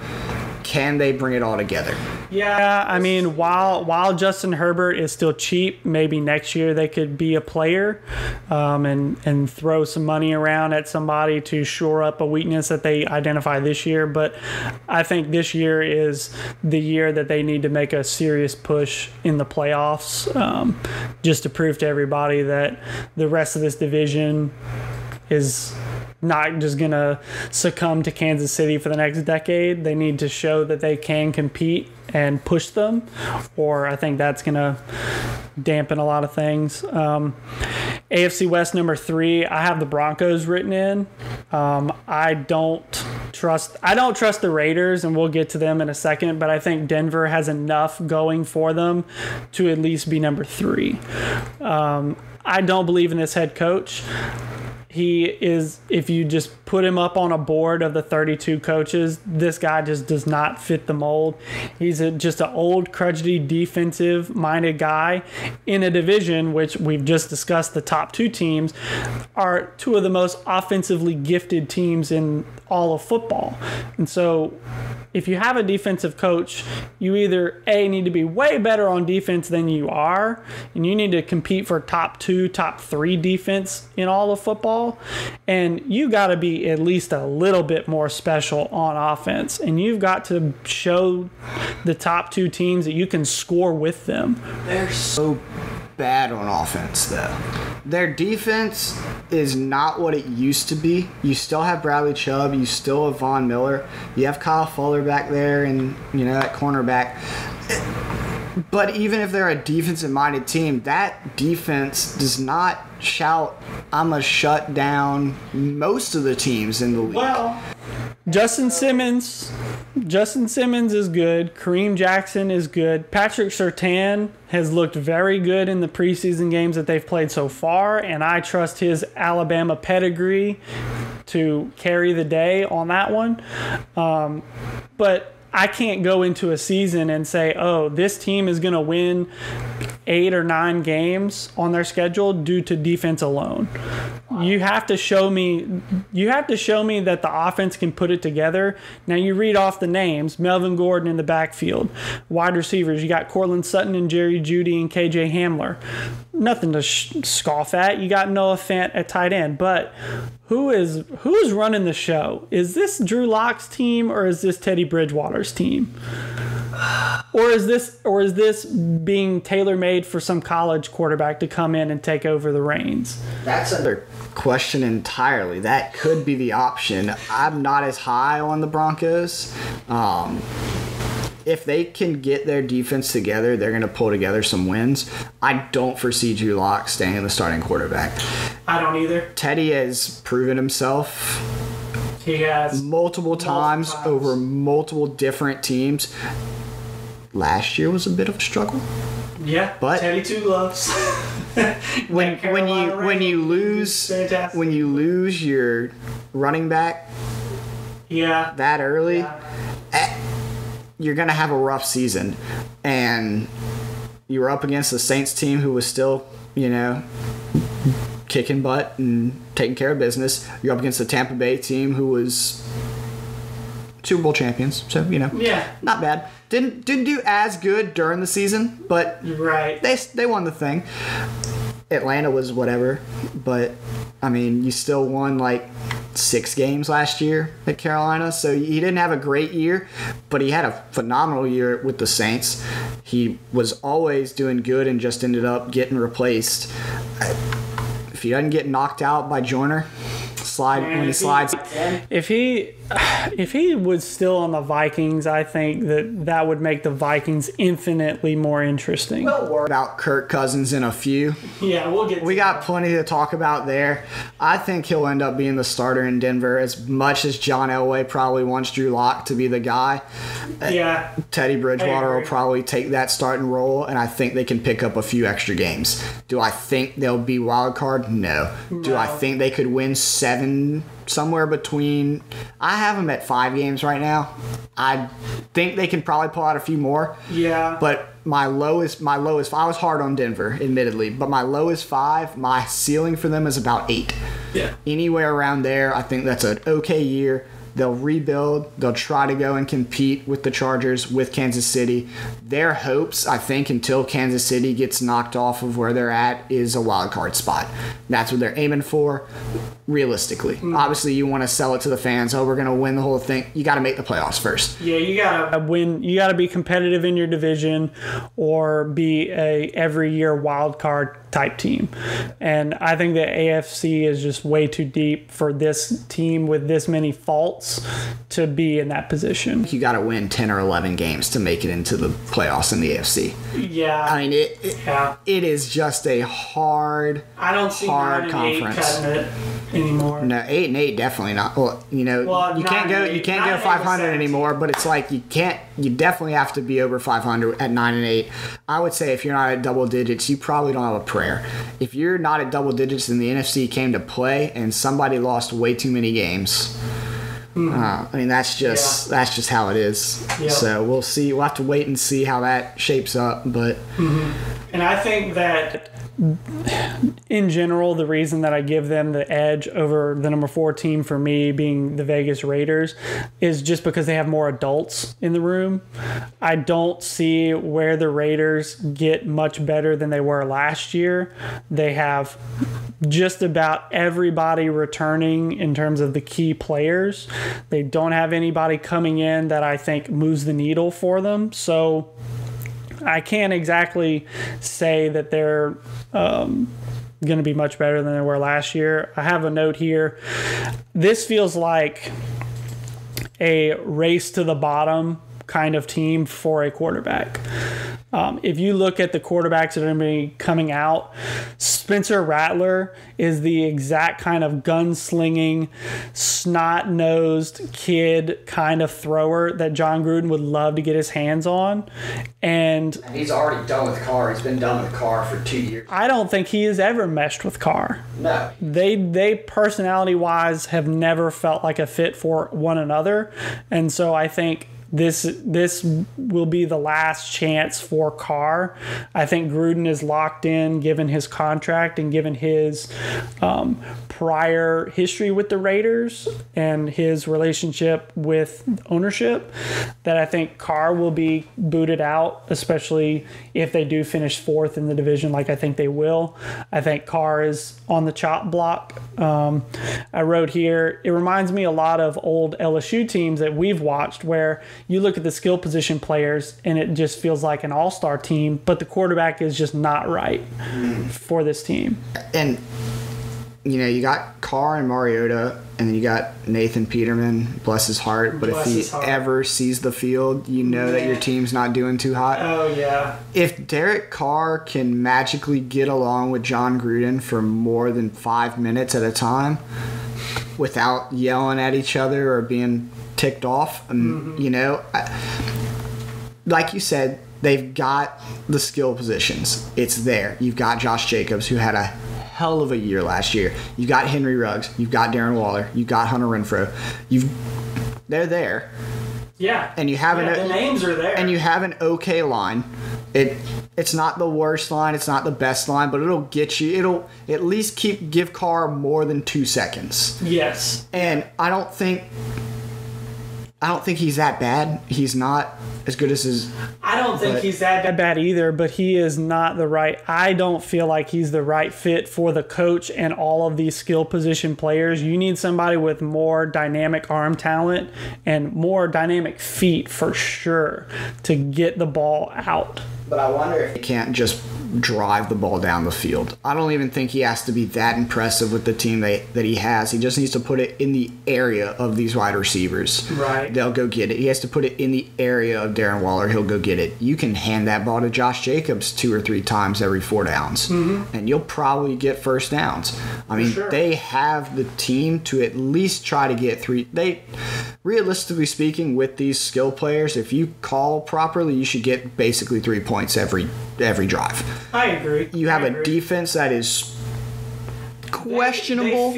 [SPEAKER 3] Can they bring it all together?
[SPEAKER 1] Yeah, while Justin Herbert is still cheap, maybe next year they could be a player and throw some money around at somebody to shore up a weakness that they identify this year. But I think this year is the year that they need to make a serious push in the playoffs, just to prove to everybody that the rest of this division is not just going to succumb to Kansas City for the next decade. They need to show that they can compete and push them, or I think that's going to dampen a lot of things. AFC West number 3, I have the Broncos written in. I don't trust the Raiders, and we'll get to them in a second, but I think Denver has enough going for them to at least be number 3. I don't believe in this head coach. He is, if you just put him up on a board of the 32 coaches, this guy just does not fit the mold. He's just an old, crudgety, defensive-minded guy in a division, which we've just discussed, the top 2 teams are 2 of the most offensively gifted teams in all of football. And so if you have a defensive coach, you either need to be way better on defense than you are, and you need to compete for top 2, top 3 defense in all of football, and you got to be at least a little bit more special on offense, and you've got to show the top 2 teams that you can score with them.
[SPEAKER 3] They're so bad on offense, though. Their defense is not what it used to be. You still have Bradley Chubb. You still have Von Miller. You have Kyle Fuller back there and, that cornerback. But even if they're a defensive-minded team, that defense does not shout, I'm going to shut down most of the teams in the league.
[SPEAKER 1] Well, Justin Simmons Justin Simmons is good. Kareem Jackson is good. Patrick Surtain has looked very good in the preseason games that they've played so far, and I trust his Alabama pedigree to carry the day on that one. But I can't go into a season and say, oh, this team is going to win 8 or 9 games on their schedule due to defense alone. You have to show me that the offense can put it together. Now you read off the names: Melvin Gordon in the backfield, wide receivers. You got Cortland Sutton and Jerry Jeudy and KJ Hamler. Nothing to scoff at. You got Noah Fant at tight end, but who's running the show? Is this Drew Lock's team or is this Teddy Bridgewater's team? Or is this being tailor-made for some college quarterback to come in and take over the reins?
[SPEAKER 3] That's another question entirely. That could be the option. I'm not as high on the Broncos. If they can get their defense together, they're going to pull together some wins. I don't foresee Drew Lock staying the starting quarterback.
[SPEAKER 1] I don't either.
[SPEAKER 3] Teddy has proven himself.
[SPEAKER 1] He has
[SPEAKER 3] multiple times over multiple different teams. Last year was a bit of a struggle.
[SPEAKER 1] Yeah,
[SPEAKER 3] but
[SPEAKER 1] Teddy Two Gloves.
[SPEAKER 3] when you lose your running back, that early, you're gonna have a rough season. And you were up against the Saints team who was still, kicking butt and taking care of business. You're up against the Tampa Bay team who was Super Bowl champions, so not bad. Didn't do as good during the season, but they won the thing. Atlanta was whatever, but I mean, you still won like 6 games last year at Carolina, so he didn't have a great year, but he had a phenomenal year with the Saints. He was always doing good and just ended up getting replaced. If he doesn't get knocked out by Joyner,
[SPEAKER 1] if he was still on the Vikings, I think that would make the Vikings infinitely more interesting.
[SPEAKER 3] We'll worry about Kirk Cousins in a few. We got plenty to talk about there. I think he'll end up being the starter in Denver, as much as John Elway probably wants Drew Lock to be the guy. Teddy Bridgewater will probably take that starting role, and I think they can pick up a few extra games. Do I think they'll be wild card? No. Do I think they could win 7? Somewhere between, I have them at 5 games right now. I think they can probably pull out a few more.
[SPEAKER 1] Yeah.
[SPEAKER 3] But my lowest, I was hard on Denver, admittedly, but my low is 5. My ceiling for them is about 8.
[SPEAKER 1] Yeah.
[SPEAKER 3] Anywhere around there, I think that's an okay year. They'll rebuild. They'll try to go and compete with the Chargers, with Kansas City. Their hopes, I think, until Kansas City gets knocked off of where they're at, is a wild card spot. That's what they're aiming for, realistically. Obviously, you want to sell it to the fans. Oh, we're going to win the whole thing. You got to make the playoffs first.
[SPEAKER 1] Yeah, you got to win. You got to be competitive in your division or be a every year wild card type team. And I think the AFC is just way too deep for this team with this many faults to be in that position.
[SPEAKER 3] You got to win 10 or 11 games to make it into the playoffs in the AFC.
[SPEAKER 1] Yeah.
[SPEAKER 3] I mean, it is just a hard,
[SPEAKER 1] I don't see
[SPEAKER 3] hard
[SPEAKER 1] 9 and
[SPEAKER 3] conference.
[SPEAKER 1] 8 cutting it anymore.
[SPEAKER 3] No, 8 and 8 definitely not. Well, you can't go 500 anymore, but it's like you definitely have to be over 500 at 9 and 8. I would say if you're not at double digits, you probably don't have a prayer. If you're not at double digits and the NFC came to play and somebody lost way too many games, I mean, that's just how it is. Yep. So we'll see. We'll have to wait and see how that shapes up. But
[SPEAKER 1] and I think that in general, the reason that I give them the edge over the number 4 team for me being the Vegas Raiders is just because they have more adults in the room. I don't see where the Raiders get much better than they were last year. They have just about everybody returning in terms of the key players. They don't have anybody coming in that I think moves the needle for them. So I can't exactly say that they're going to be much better than they were last year. I have a note here. This feels like a race to the bottom kind of team for a quarterback. If you look at the quarterbacks that are going to be coming out, Spencer Rattler is the exact kind of gunslinging, snot-nosed kid kind of thrower that John Gruden would love to get his hands on. And
[SPEAKER 3] he's already done with Carr. He's been done with Carr for 2 years.
[SPEAKER 1] I don't think he has ever meshed with Carr.
[SPEAKER 3] No.
[SPEAKER 1] They personality-wise have never felt like a fit for one another. And so I think this will be the last chance for Carr. I think Gruden is locked in, given his contract and given his prior history with the Raiders and his relationship with ownership, that I think Carr will be booted out, especially if they do finish 4th in the division like I think they will. I think Carr is on the chop block. I wrote here, it reminds me a lot of old LSU teams that we've watched where you look at the skill position players and it just feels like an all-star team, but the quarterback is just not right for this team.
[SPEAKER 3] And, you got Carr and Mariota, and then you got Nathan Peterman, bless his heart, but if he ever sees the field, that your team's not doing too hot.
[SPEAKER 1] Oh, yeah.
[SPEAKER 3] If Derek Carr can magically get along with John Gruden for more than 5 minutes at a time without yelling at each other or being ticked off, like you said, they've got the skill positions. It's there. You've got Josh Jacobs, who had a hell of a year last year. You've got Henry Ruggs. You've got Darren Waller. You've got Hunter Renfrow. They're there.
[SPEAKER 1] Yeah.
[SPEAKER 3] And you have
[SPEAKER 1] the names are there.
[SPEAKER 3] And you have an okay line. It's not the worst line. It's not the best line, but it'll get you. It'll at least give Carr more than 2 seconds.
[SPEAKER 1] Yes.
[SPEAKER 3] And I don't think he's that bad. He's not as good as his...
[SPEAKER 1] I don't think he's that bad either, but he is not the right... I don't feel like he's the right fit for the coach and all of these skill position players. You need somebody with more dynamic arm talent and more dynamic feet for sure to get the ball out.
[SPEAKER 3] But I wonder if he can't just drive the ball down the field. I don't even think he has to be that impressive with the team that he has. He just needs to put it in the area of these wide receivers.
[SPEAKER 1] Right.
[SPEAKER 3] They'll go get it. He has to put it in the area of Darren Waller. He'll go get it. You can hand that ball to Josh Jacobs 2 or 3 times every 4 downs, and you'll probably get first downs. I mean, They have the team to at least try to get 3. Realistically speaking, with these skill players, if you call properly, you should get basically 3 points every drive.
[SPEAKER 1] I agree.
[SPEAKER 3] You have a defense that is questionable.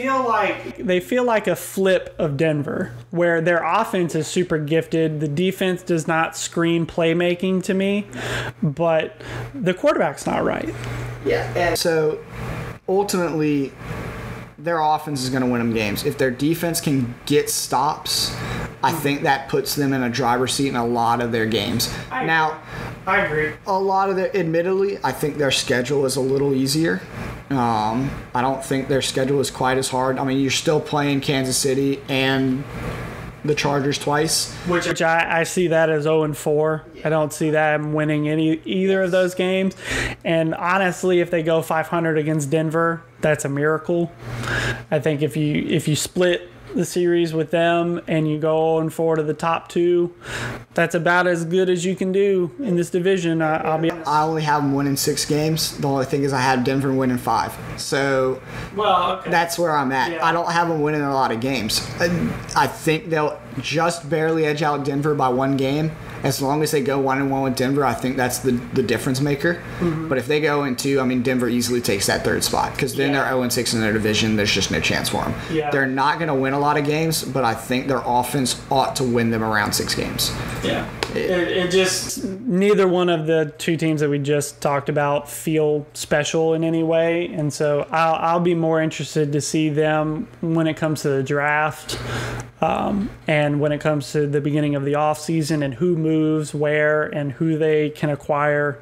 [SPEAKER 1] They feel like a flip of Denver, where their offense is super gifted. The defense does not scream playmaking to me, but the quarterback's not right.
[SPEAKER 3] Yeah, and so ultimately, their offense is going to win them games. If their defense can get stops, I think that puts them in a driver's seat in a lot of their games.
[SPEAKER 1] I agree.
[SPEAKER 3] A lot of admittedly, I think their schedule is a little easier. I don't think their schedule is quite as hard. I mean, you're still playing Kansas City and the Chargers twice.
[SPEAKER 1] Which I see that as 0-4. I don't see them winning either of those games. And honestly, if they go 500 against Denver, that's a miracle. I think if you split the series with them and you go 0-4 to the top 2, that's about as good as you can do in this division. I'll be honest.
[SPEAKER 3] I only have them winning 6 games. The only thing is I had Denver winning 5. So that's where I'm at. Yeah. I don't have them winning a lot of games. I think they'll just barely edge out Denver by 1 game. As long as they go 1-1 with Denver, I think that's the difference maker. Mm-hmm. But if they go 2, I mean, Denver easily takes that 3rd spot because then they're 0-6 in their division. There's just no chance for them. Yeah. They're not going to win a lot of games, but I think their offense ought to win them around 6 games.
[SPEAKER 1] Yeah. It just, neither one of the 2 teams that we just talked about feel special in any way. And so I'll be more interested to see them when it comes to the draft and when it comes to the beginning of the offseason and who moves where and who they can acquire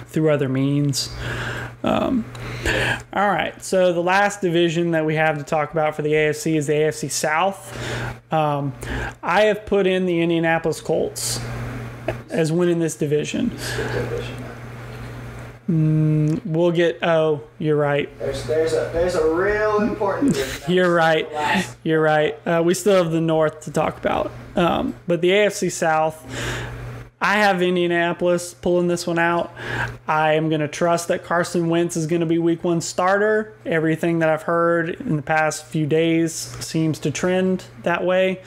[SPEAKER 1] through other means. All right, so the last division that we have to talk about for the AFC is the AFC South. I have put in the Indianapolis Colts as winning this division. We'll get. Oh, you're right.
[SPEAKER 3] There's a real important division.
[SPEAKER 1] You're right. We still have the North to talk about, but the AFC South. I have Indianapolis pulling this one out. I am going to trust that Carson Wentz is going to be week 1 starter. Everything that I've heard in the past few days seems to trend that way.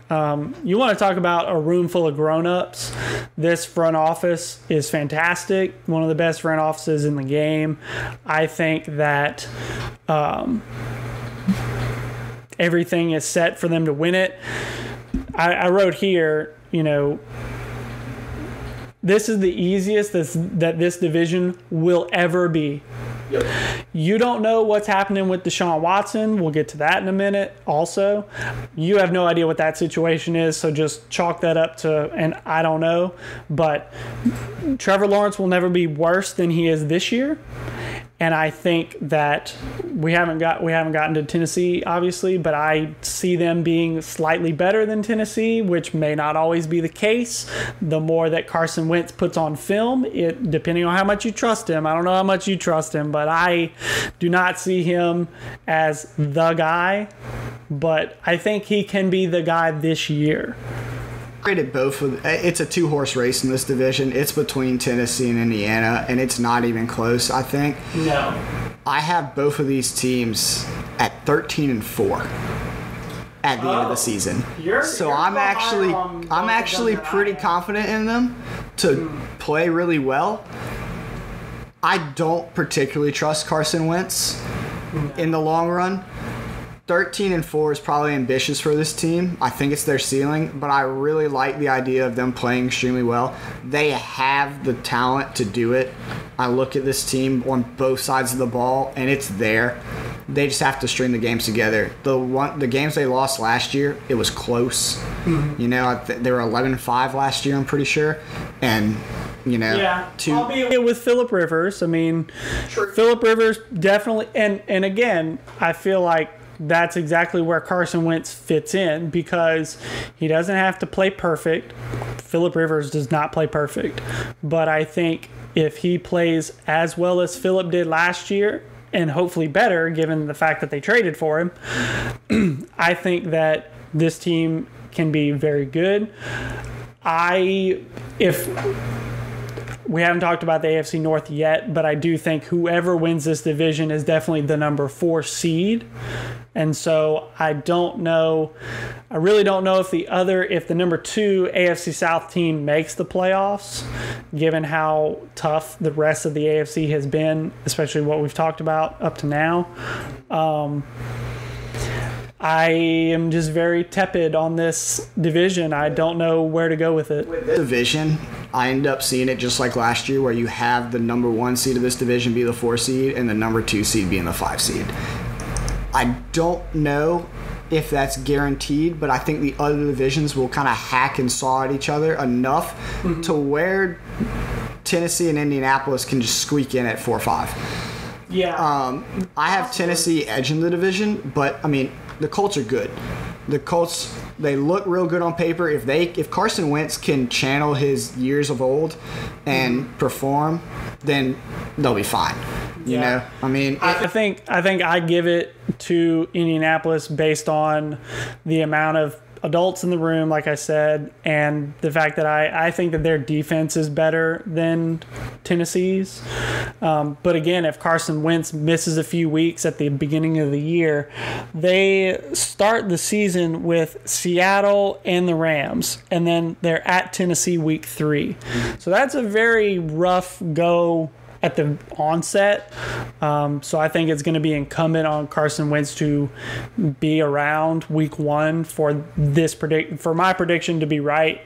[SPEAKER 1] You want to talk about a room full of grown-ups. This front office is fantastic. One of the best front offices in the game. I think that everything is set for them to win it. I wrote here, this is the easiest that this division will ever be. Yep. You don't know what's happening with Deshaun Watson. We'll get to that in a minute also. You have no idea what that situation is, so just chalk that up to, and I don't know. But Trevor Lawrence will never be worse than he is this year. And I think that we haven't gotten to Tennessee, obviously, but I see them being slightly better than Tennessee, which may not always be the case. The more that Carson Wentz puts on film, depending on how much you trust him, I don't know how much you trust him, but I do not see him as the guy. But I think he can be the guy this year.
[SPEAKER 3] Rated both of. It's a 2-horse race in this division. It's between Tennessee and Indiana, and it's not even close, I think.
[SPEAKER 1] No.
[SPEAKER 3] I have both of these teams at 13-4 at the end of the season. I'm actually pretty confident in them to play really well. I don't particularly trust Carson Wentz in the long run. 13-4 is probably ambitious for this team. I think it's their ceiling, but I really like the idea of them playing extremely well. They have the talent to do it. I look at this team on both sides of the ball, and it's there. They just have to string the games together. The games they lost last year, it was close. Mm-hmm. They were 11-5 last year, I'm pretty sure. And albeit
[SPEAKER 1] with Phillip Rivers. I mean, Phillip Rivers definitely, and again, I feel like that's exactly where Carson Wentz fits in because he doesn't have to play perfect. Phillip Rivers does not play perfect. But I think if he plays as well as Phillip did last year, and hopefully better given the fact that they traded for him, I think that this team can be very good. We haven't talked about the AFC North yet, but I do think whoever wins this division is definitely the number 4 seed. And so I really don't know if the number 2 AFC South team makes the playoffs, given how tough the rest of the AFC has been, especially what we've talked about up to now. I am just very tepid on this division. I don't know where to go with it.
[SPEAKER 3] With this division, I end up seeing it just like last year where you have the number 1 seed of this division be the 4 seed and the number 2 seed being the 5 seed. I don't know if that's guaranteed, but I think the other divisions will kind of hack and saw at each other enough to where Tennessee and Indianapolis can just squeak in at 4-5.
[SPEAKER 1] Yeah.
[SPEAKER 3] I have Tennessee edging the division, but I mean, the Colts are good. The Colts, they look real good on paper. If Carson Wentz can channel his years of old and perform, then they'll be fine. You know, I mean,
[SPEAKER 1] I think I give it to Indianapolis based on the amount of adults in the room, like I said, and the fact that I think that their defense is better than Tennessee's. But again, if Carson Wentz misses a few weeks at the beginning of the year, they start the season with Seattle and the Rams, and then they're at Tennessee week 3. So that's a very rough go at the onset. So I think it's going to be incumbent on Carson Wentz to be around week 1 for my prediction to be right.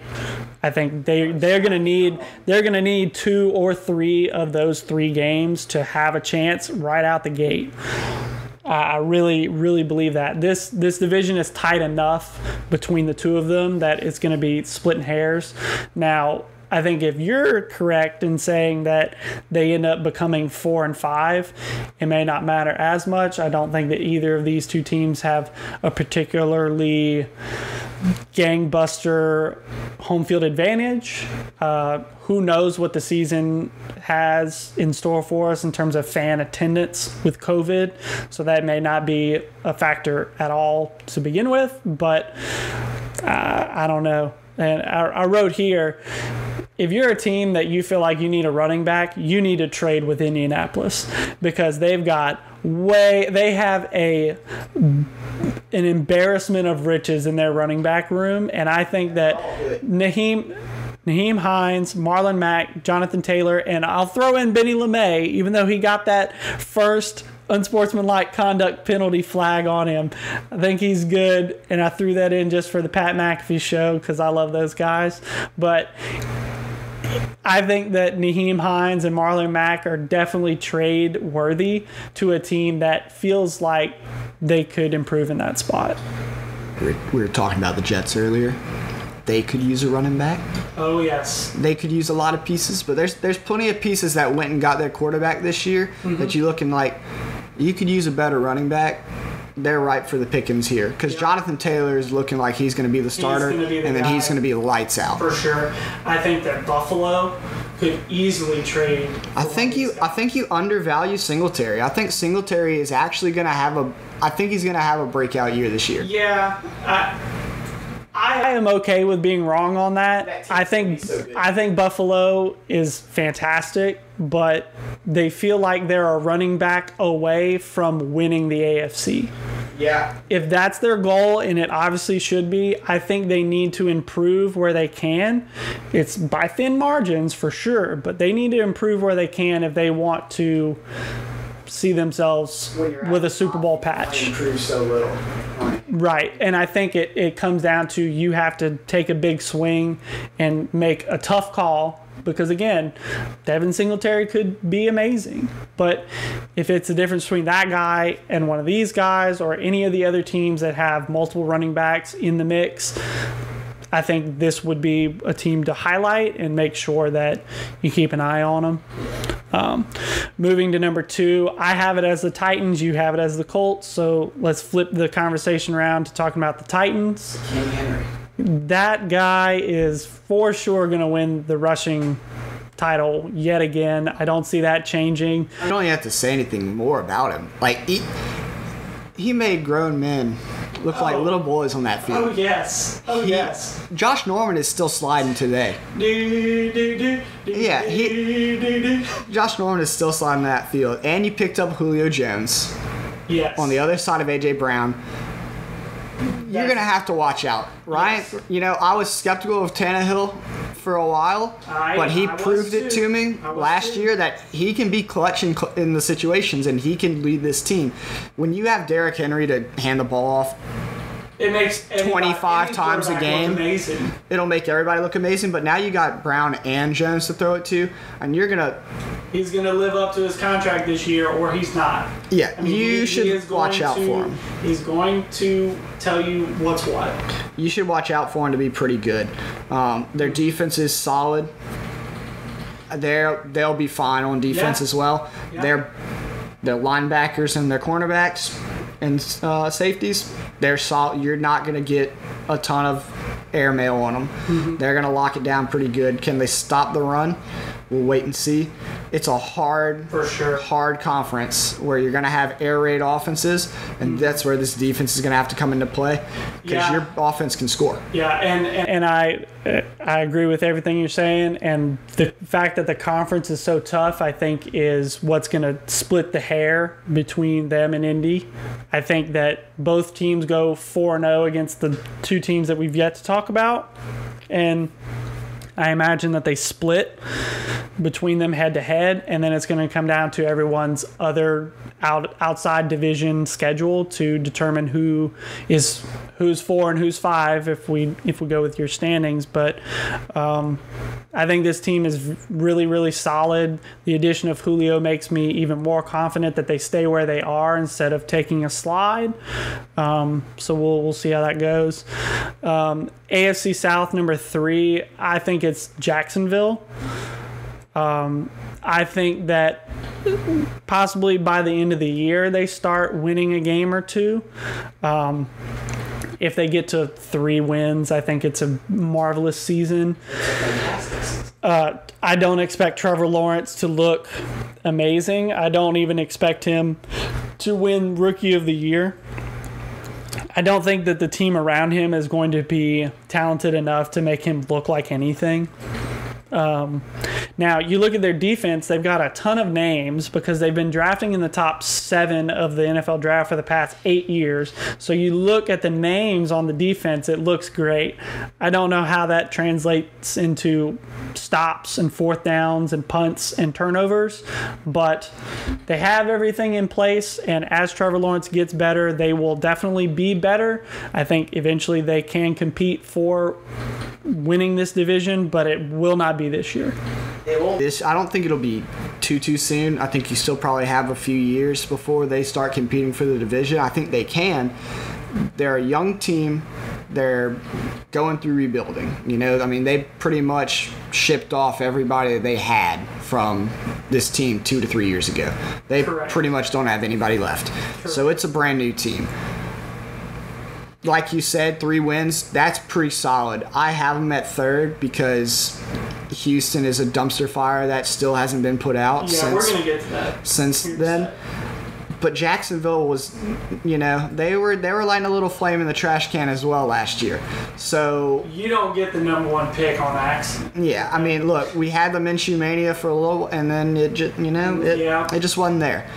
[SPEAKER 1] I think they're going to need 2 or 3 of those 3 games to have a chance right out the gate. I really, really believe that. This division is tight enough between the two of them that it's going to be splitting hairs. Now, I think if you're correct in saying that they end up becoming 4-5, it may not matter as much. I don't think that either of these two teams have a particularly gangbuster home field advantage. Who knows what the season has in store for us in terms of fan attendance with COVID. So that may not be a factor at all to begin with, but I don't know. And I wrote here, if you're a team that you feel like you need a running back, you need to trade with Indianapolis because they've got they have an embarrassment of riches in their running back room, and I think that Nyheim Hines, Marlon Mack, Jonathan Taylor, and I'll throw in Benny LeMay, even though he got that first unsportsmanlike conduct penalty flag on him. I think he's good, and I threw that in just for the Pat McAfee show because I love those guys. But I think that Nyheim Hines and Marlon Mack are definitely trade worthy to a team that feels like they could improve in that spot.
[SPEAKER 3] We were talking about the Jets earlier. They could use a running back.
[SPEAKER 1] Oh, yes.
[SPEAKER 3] They could use a lot of pieces, but there's plenty of pieces that went and got their quarterback this year that you looking like you could use a better running back. They're ripe for the pickings here because Jonathan Taylor is looking like he's going to be the starter, and then he's going to be lights out.
[SPEAKER 1] For sure. I think that Buffalo could easily trade.
[SPEAKER 3] I think you undervalue Singletary. I think Singletary is actually going to have he's going to have a breakout year this year.
[SPEAKER 1] Yeah. I am okay with being wrong on that. I think Buffalo is fantastic, but they feel like they're a running back away from winning the AFC.
[SPEAKER 3] Yeah.
[SPEAKER 1] If that's their goal, and it obviously should be, I think they need to improve where they can. It's by thin margins for sure, but they need to improve where they can if they want to see themselves with a Super Bowl patch.
[SPEAKER 3] Improve so little.
[SPEAKER 1] Right, and I think it comes down to you have to take a big swing and make a tough call because, again, Devin Singletary could be amazing. But if it's a difference between that guy and one of these guys or any of the other teams that have multiple running backs in the mix, I think this would be a team to highlight and make sure that you keep an eye on them. Moving to number 2, I have it as the Titans. You have it as the Colts. So let's flip the conversation around to talking about the Titans.
[SPEAKER 3] King Henry.
[SPEAKER 1] That guy is for sure going to win the rushing title yet again. I don't see that changing.
[SPEAKER 3] I don't even have to say anything more about him. Like he made grown men look like little boys on that field.
[SPEAKER 1] Oh, yes. Yes.
[SPEAKER 3] Josh Norman is still sliding today. Josh Norman is still sliding that field. And you picked up Julio Jones.
[SPEAKER 1] Yes.
[SPEAKER 3] On the other side of A.J. Brown. You're going to have to watch out, right? Yes. You know, I was skeptical of Tannehill for a while, but he proved it to me last year that he can be clutch in the situations and he can lead this team. When you have Derrick Henry to hand the ball off,
[SPEAKER 1] it makes
[SPEAKER 3] 25 times a game.
[SPEAKER 1] Amazing.
[SPEAKER 3] It'll make everybody look amazing, but now you got Brown and Jones to throw it to, and
[SPEAKER 1] he's going to live up to his contract this year, or he's not.
[SPEAKER 3] Yeah, I mean, you should watch out for him.
[SPEAKER 1] He's going to tell you what's what.
[SPEAKER 3] You should watch out for him to be pretty good. Their defense is solid. They'll be fine on defense as well. Yeah. Their linebackers and their cornerbacks and safeties, they're solid. You're not going to get a ton of airmail on them. Mm-hmm. They're going to lock it down pretty good. Can they stop the run? We'll wait and see. It's a hard conference where you're going to have air raid offenses, and that's where this defense is going to have to come into play because your offense can score.
[SPEAKER 1] Yeah, and I agree with everything you're saying, and the fact that the conference is so tough, I think, is what's going to split the hair between them and Indy. I think that both teams go 4-0 against the two teams that we've yet to talk about, and I imagine that they split between them head-to-head, and then it's going to come down to everyone's other outside division schedule to determine who's 4 and who's 5 if we go with your standings. But I think this team is really, really solid. The addition of Julio makes me even more confident that they stay where they are instead of taking a slide. So we'll see how that goes. AFC South number 3, I think it's Jacksonville. I think that possibly by the end of the year they start winning a game or two. If they get to 3 wins, I think it's a marvelous season. I don't expect Trevor Lawrence to look amazing. I don't even expect him to win Rookie of the Year. I don't think that the team around him is going to be talented enough to make him look like anything. Now, you look at their defense, they've got a ton of names because they've been drafting in the top 7 of the NFL draft for the past 8 years. So you look at the names on the defense, it looks great. I don't know how that translates into stops and fourth downs and punts and turnovers, but they have everything in place, and as Trevor Lawrence gets better, they will definitely be better. I think eventually they can compete for winning this division, but it will not be this year.
[SPEAKER 3] I don't think it'll be too soon. I think you still probably have a few years before they start competing for the division. I think they can. They're a young team. They're going through rebuilding. They pretty much shipped off everybody that they had from this team 2 to 3 years ago. They
[SPEAKER 1] Correct.
[SPEAKER 3] pretty much don't have anybody left.
[SPEAKER 1] Correct.
[SPEAKER 3] So it's a brand new team. Like you said, 3 wins, that's pretty solid. I have them at 3rd because Houston is a dumpster fire that still hasn't been put out
[SPEAKER 1] We're going to get to that.
[SPEAKER 3] since then. But Jacksonville was, they were lighting a little flame in the trash can as well last year. So
[SPEAKER 1] You don't get the number 1 pick on accident.
[SPEAKER 3] yeah, look, we had the Minshew mania for a little, and then it just, it just wasn't there.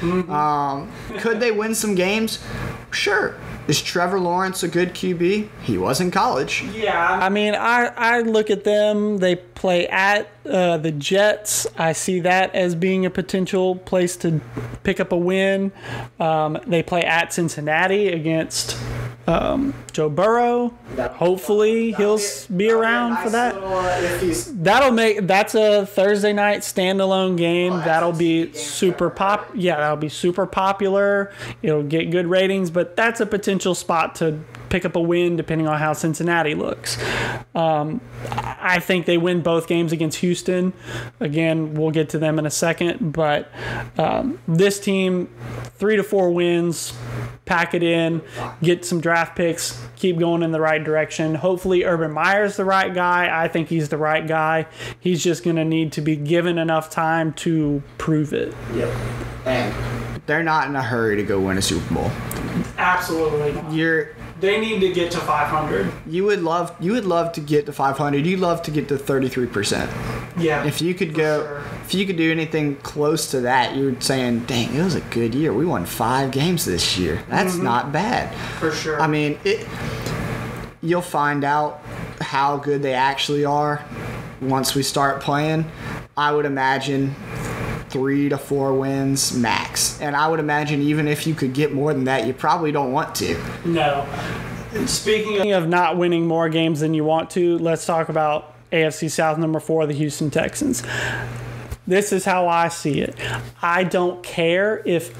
[SPEAKER 3] Could they win some games? Sure. Is Trevor Lawrence a good QB? He was in college.
[SPEAKER 1] Yeah, I look at them. They play at the Jets. I see that as being a potential place to pick up a win. They play at Cincinnati against Joe Burrow. Hopefully he'll be around for that. That's a Thursday night standalone game. That'll be super that'll be super popular. It'll get good ratings, but that's a potential spot to pick up a win depending on how Cincinnati looks. I think they win both games against Houston. Again, we'll get to them in a second, but this team, 3 to 4 wins, pack it in, get some draft picks, keep going in the right direction. Hopefully Urban Meyer's the right guy. I think he's the right guy. He's just going to need to be given enough time to prove it.
[SPEAKER 3] Yep. And they're not in a hurry to go win a Super Bowl.
[SPEAKER 1] Absolutely not. They need to get to 500.
[SPEAKER 3] You would love to get to 500. You'd love to get to 33%.
[SPEAKER 1] Yeah.
[SPEAKER 3] If you could
[SPEAKER 1] sure.
[SPEAKER 3] if you could do anything close to that, you're saying, "Dang, it was a good year. We won 5 games this year. That's not bad."
[SPEAKER 1] For sure.
[SPEAKER 3] You'll find out how good they actually are once we start playing. I would imagine 3 to 4 wins max. And I would imagine even if you could get more than that, you probably don't want to.
[SPEAKER 1] No. Speaking of not winning more games than you want to, let's talk about AFC South number 4, the Houston Texans. This is how I see it. I don't care if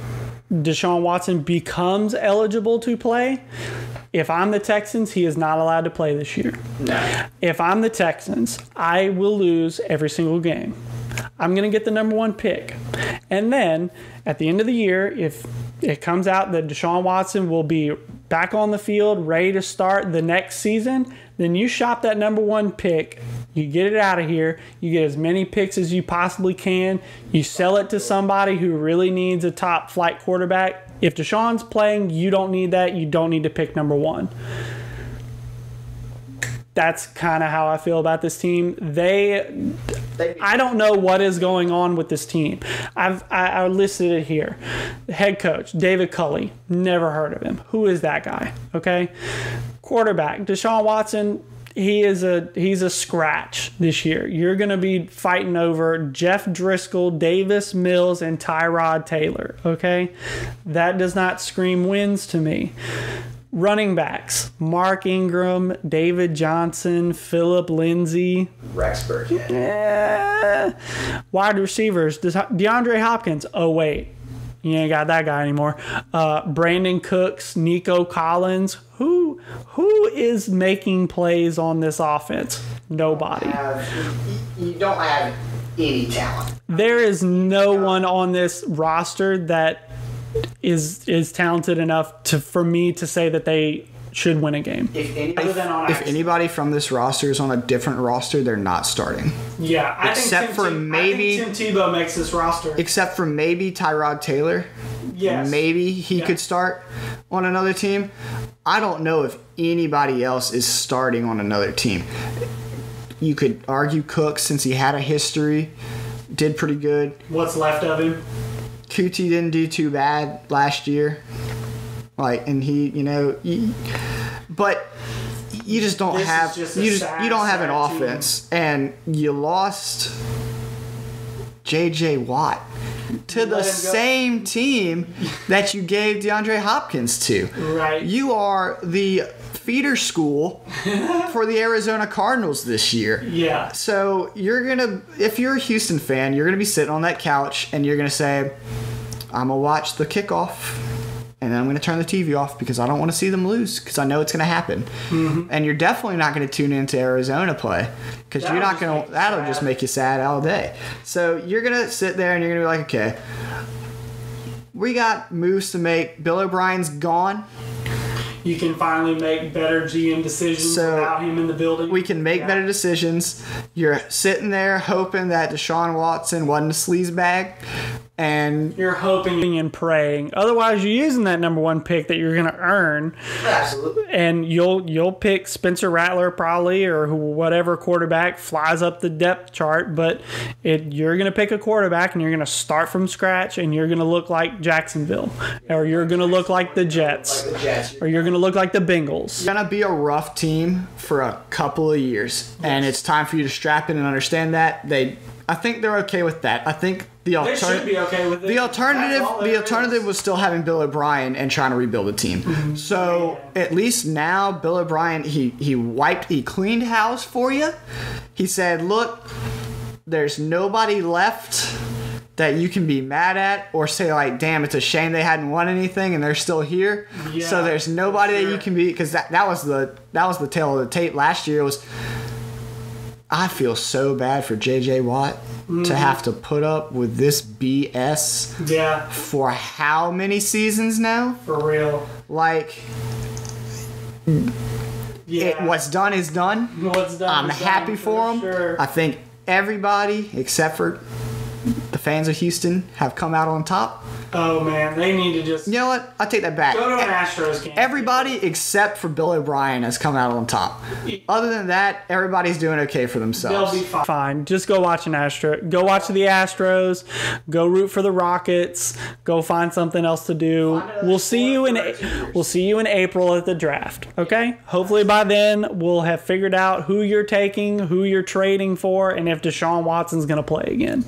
[SPEAKER 1] Deshaun Watson becomes eligible to play. If I'm the Texans, he is not allowed to play this year.
[SPEAKER 3] No.
[SPEAKER 1] If I'm the Texans, I will lose every single game. I'm going to get the number 1 pick. And then at the end of the year, if it comes out that Deshaun Watson will be back on the field, ready to start the next season, then you shop that number 1 pick. You get it out of here. You get as many picks as you possibly can. You sell it to somebody who really needs a top flight quarterback. If Deshaun's playing, you don't need that. You don't need to pick number 1. That's kind of how I feel about this team. I don't know what is going on with this team. I listed it here. Head coach, David Culley. Never heard of him. Who is that guy? Okay. Quarterback, Deshaun Watson. He's a scratch this year. You're going to be fighting over Jeff Driscoll, Davis Mills, and Tyrod Taylor. Okay. That does not scream wins to me. Running backs, Mark Ingram, David Johnson, Phillip Lindsay.
[SPEAKER 3] Rexburg.
[SPEAKER 1] Wide receivers, DeAndre Hopkins. Oh, wait. You ain't got that guy anymore. Brandon Cooks, Nico Collins. Who is making plays on this offense? Nobody.
[SPEAKER 3] You don't have any talent.
[SPEAKER 1] There is no one on this roster that is talented enough for me to say that they should win a game.
[SPEAKER 3] If anybody from this roster is on a different roster, they're not starting.
[SPEAKER 1] Yeah, I think Tim Tebow makes this roster.
[SPEAKER 3] Except for maybe Tyrod Taylor.
[SPEAKER 1] Yes.
[SPEAKER 3] Maybe he could start on another team. I don't know if anybody else is starting on another team. You could argue Cooks, since he had a history, did pretty good.
[SPEAKER 1] What's left of him?
[SPEAKER 3] Kuti didn't do too bad last year. And but you just don't have you don't have an offense, and you lost J.J. Watt to the same team that you gave DeAndre Hopkins to.
[SPEAKER 1] Right.
[SPEAKER 3] You are the feeder school for the Arizona Cardinals this year.
[SPEAKER 1] Yeah.
[SPEAKER 3] So if you're a Houston fan, you're gonna be sitting on that couch and you're gonna say, I'm gonna watch the kickoff, and then I'm going to turn the TV off because I don't want to see them lose, because I know it's going to happen. Mm-hmm. And you're definitely not going to tune into Arizona play, because you're not going to. That'll just make you sad all day. So you're going to sit there and you're going to be like, okay, we got moves to make. Bill O'Brien's gone.
[SPEAKER 1] You can finally make better GM decisions without him in the building.
[SPEAKER 3] We can make better decisions. You're sitting there hoping that Deshaun Watson wasn't a sleazebag. And
[SPEAKER 1] you're hoping and praying. Otherwise, you're using that number one pick that you're going to earn.
[SPEAKER 3] Absolutely.
[SPEAKER 1] And you'll pick Spencer Rattler probably, or whatever quarterback flies up the depth chart. But you're going to pick a quarterback, and you're going to start from scratch, and you're going to look like Jacksonville, or you're going to look like the Jets, or you're going to look like the Bengals.
[SPEAKER 3] It's going to be a rough team for a couple of years, and it's time for you to strap in and understand that. I think they're okay with that. I think the
[SPEAKER 1] should be okay with it.
[SPEAKER 3] The alternative was still having Bill O'Brien and trying to rebuild a team. Mm-hmm. So at least now Bill O'Brien he cleaned house for you. He said, look, there's nobody left that you can be mad at or say like, damn, it's a shame they hadn't won anything and they're still here. Yeah, so there's nobody that you can be, because that was the tail of the tape last year. I feel so bad for J.J. Watt to have to put up with this BS for how many seasons now?
[SPEAKER 1] For real.
[SPEAKER 3] What's done is done.
[SPEAKER 1] What's done
[SPEAKER 3] I'm happy for him.
[SPEAKER 1] Sure.
[SPEAKER 3] I think everybody, except for the fans of Houston, have come out on top.
[SPEAKER 1] Oh, man. They need to just...
[SPEAKER 3] You know what? I take that back.
[SPEAKER 1] Go to an Astros game.
[SPEAKER 3] Everybody except for Bill O'Brien has come out on top. Other than that, everybody's doing okay for themselves.
[SPEAKER 1] They'll be fine. Just go watch an Astro. Go watch the Astros. Go root for the Rockets. Go find something else to do. We'll see you in April at the draft. Okay? Hopefully by then we'll have figured out who you're taking, who you're trading for, and if Deshaun Watson's going to play again.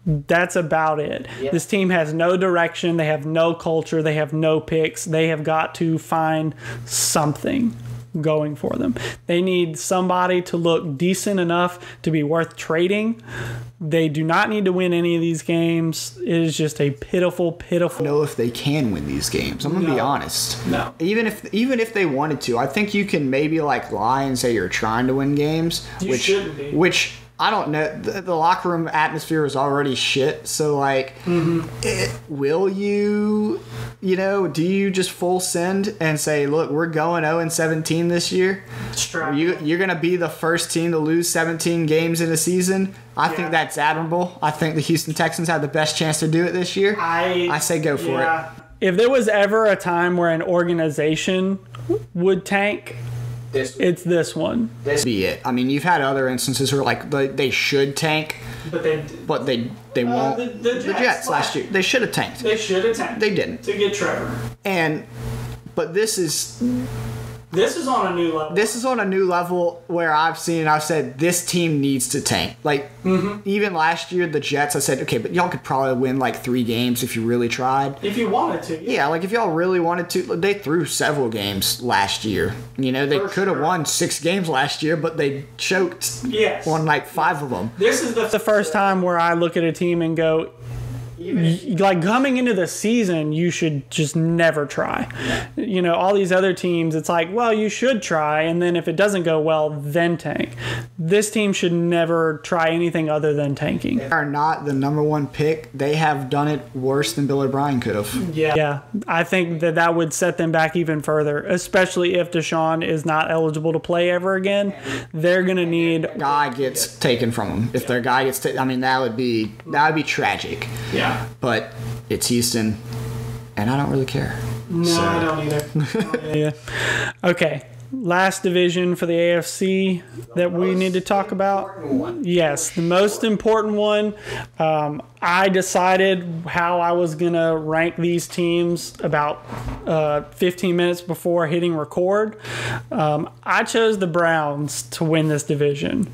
[SPEAKER 1] That's about it. Yep. This team has no direction. They have no culture. They have no picks. They have got to find something going for them. They need somebody to look decent enough to be worth trading. They do not need to win any of these games. It is just a pitiful. I don't
[SPEAKER 3] know if they can win these games. I'm gonna be honest.
[SPEAKER 1] No.
[SPEAKER 3] Even if they wanted to, I think you can maybe lie and say you're trying to win games.
[SPEAKER 1] You shouldn't be.
[SPEAKER 3] Which I don't know. The locker room atmosphere is already shit. So, will you, do you just full send and say, look, we're going 0-17 this year? You're going to be the first team to lose 17 games in a season? I think that's admirable. I think the Houston Texans have the best chance to do it this year. I say go for it.
[SPEAKER 1] If there was ever a time where an organization would tank, it's this one.
[SPEAKER 3] This be it. I mean, you've had other instances where they should tank, but they won't. The Jets last year, they should have tanked.
[SPEAKER 1] They
[SPEAKER 3] didn't
[SPEAKER 1] to get Trevor.
[SPEAKER 3] But this is
[SPEAKER 1] on a new level.
[SPEAKER 3] This is on a new level where I've said this team needs to tank. Even last year, the Jets, I said, okay, but y'all could probably win 3 games if you really tried.
[SPEAKER 1] If you wanted to.
[SPEAKER 3] Yeah, if y'all really wanted to. They threw several games last year. They could have won 6 games last year, but they choked on 5 of them.
[SPEAKER 1] This is the first time where I look at a team and go, coming into the season, you should just never try. All these other teams, it's you should try, and then if it doesn't go well, then tank. This team should never try anything other than tanking.
[SPEAKER 3] They are not the number 1 pick. They have done it worse than Bill O'Brien could have.
[SPEAKER 1] Yeah. I think that would set them back even further, especially if Deshaun is not eligible to play ever again. They're going to need...
[SPEAKER 3] Guy gets taken from them. If their guy gets taken, that would be tragic.
[SPEAKER 1] Yeah.
[SPEAKER 3] But it's Houston, and I don't really care.
[SPEAKER 1] No, I don't either.
[SPEAKER 3] Yeah.
[SPEAKER 1] Okay, last division for the AFC that we need to talk about. Yes, the most important one. I decided how I was going to rank these teams about 15 minutes before hitting record. I chose the Browns to win this division.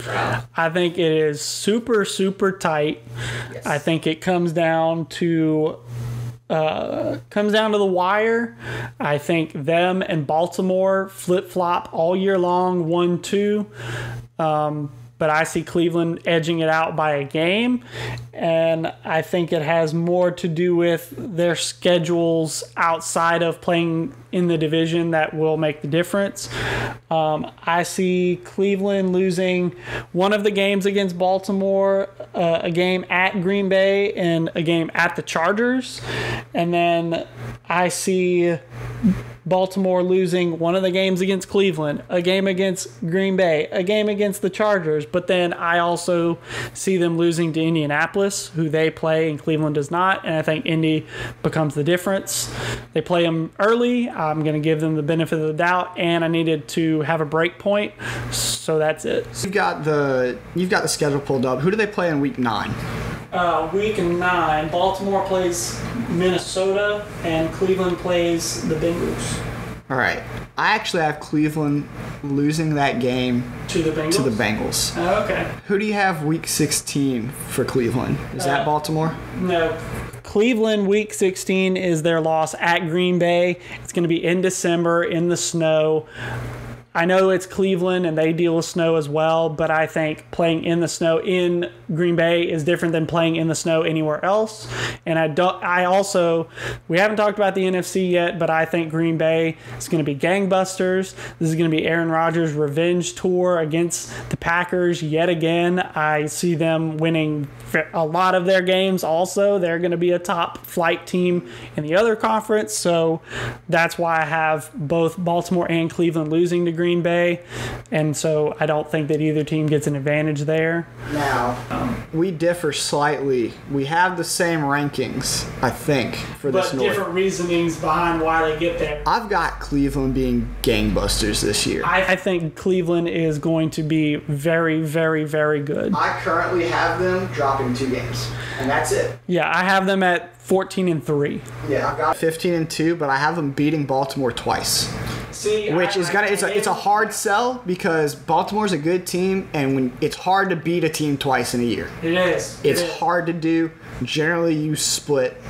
[SPEAKER 1] I think it is super, super tight. Yes. I think it comes down to the wire. I think them and Baltimore flip-flop all year long, 1-2. But I see Cleveland edging it out by a game, and I think it has more to do with their schedules outside of playing in the division that will make the difference. I see Cleveland losing one of the games against Baltimore, a game at Green Bay, and a game at the Chargers. And then I see Baltimore losing one of the games against Cleveland, a game against Green Bay, a game against the Chargers. But then I also see them losing to Indianapolis, who they play and Cleveland does not. And I think Indy becomes the difference. They play them early. I'm going to give them the benefit of the doubt, and I needed to have a break point. So that's it.
[SPEAKER 3] You've got the schedule pulled up. Who do they play in week 9?
[SPEAKER 1] Week 9, Baltimore plays Minnesota, and Cleveland plays the Bengals.
[SPEAKER 3] All right. I actually have Cleveland losing that game
[SPEAKER 1] to the
[SPEAKER 3] Bengals.
[SPEAKER 1] Oh, okay.
[SPEAKER 3] Who do you have week 16 for Cleveland? Is that Baltimore?
[SPEAKER 1] No. Cleveland week 16 is their loss at Green Bay. It's going to be in December in the snow. I know it's Cleveland and they deal with snow as well, but I think playing in the snow in Green Bay is different than playing in the snow anywhere else. And we haven't talked about the NFC yet, but I think Green Bay is going to be gangbusters. This is going to be Aaron Rodgers' revenge tour against the Packers yet again. I see them winning a lot of their games also. They're going to be a top flight team in the other conference, so that's why I have both Baltimore and Cleveland losing to Green Bay, and so I don't think that either team gets an advantage there.
[SPEAKER 3] Now, we differ slightly. We have the same rankings, I think, for this North.
[SPEAKER 1] But different reasonings behind why they get there.
[SPEAKER 3] I've got Cleveland being gangbusters this year.
[SPEAKER 1] I think Cleveland is going to be very, very, very good.
[SPEAKER 3] I currently have them dropping 2 games, and that's it.
[SPEAKER 1] Yeah, I have them at 14-3.
[SPEAKER 3] Yeah, I've got 15-2, but I have them beating Baltimore twice.
[SPEAKER 1] See,
[SPEAKER 3] It's a hard sell because Baltimore's a good team, and when it's hard to beat a team twice in a year.
[SPEAKER 1] It is.
[SPEAKER 3] It's hard to do. Generally, you split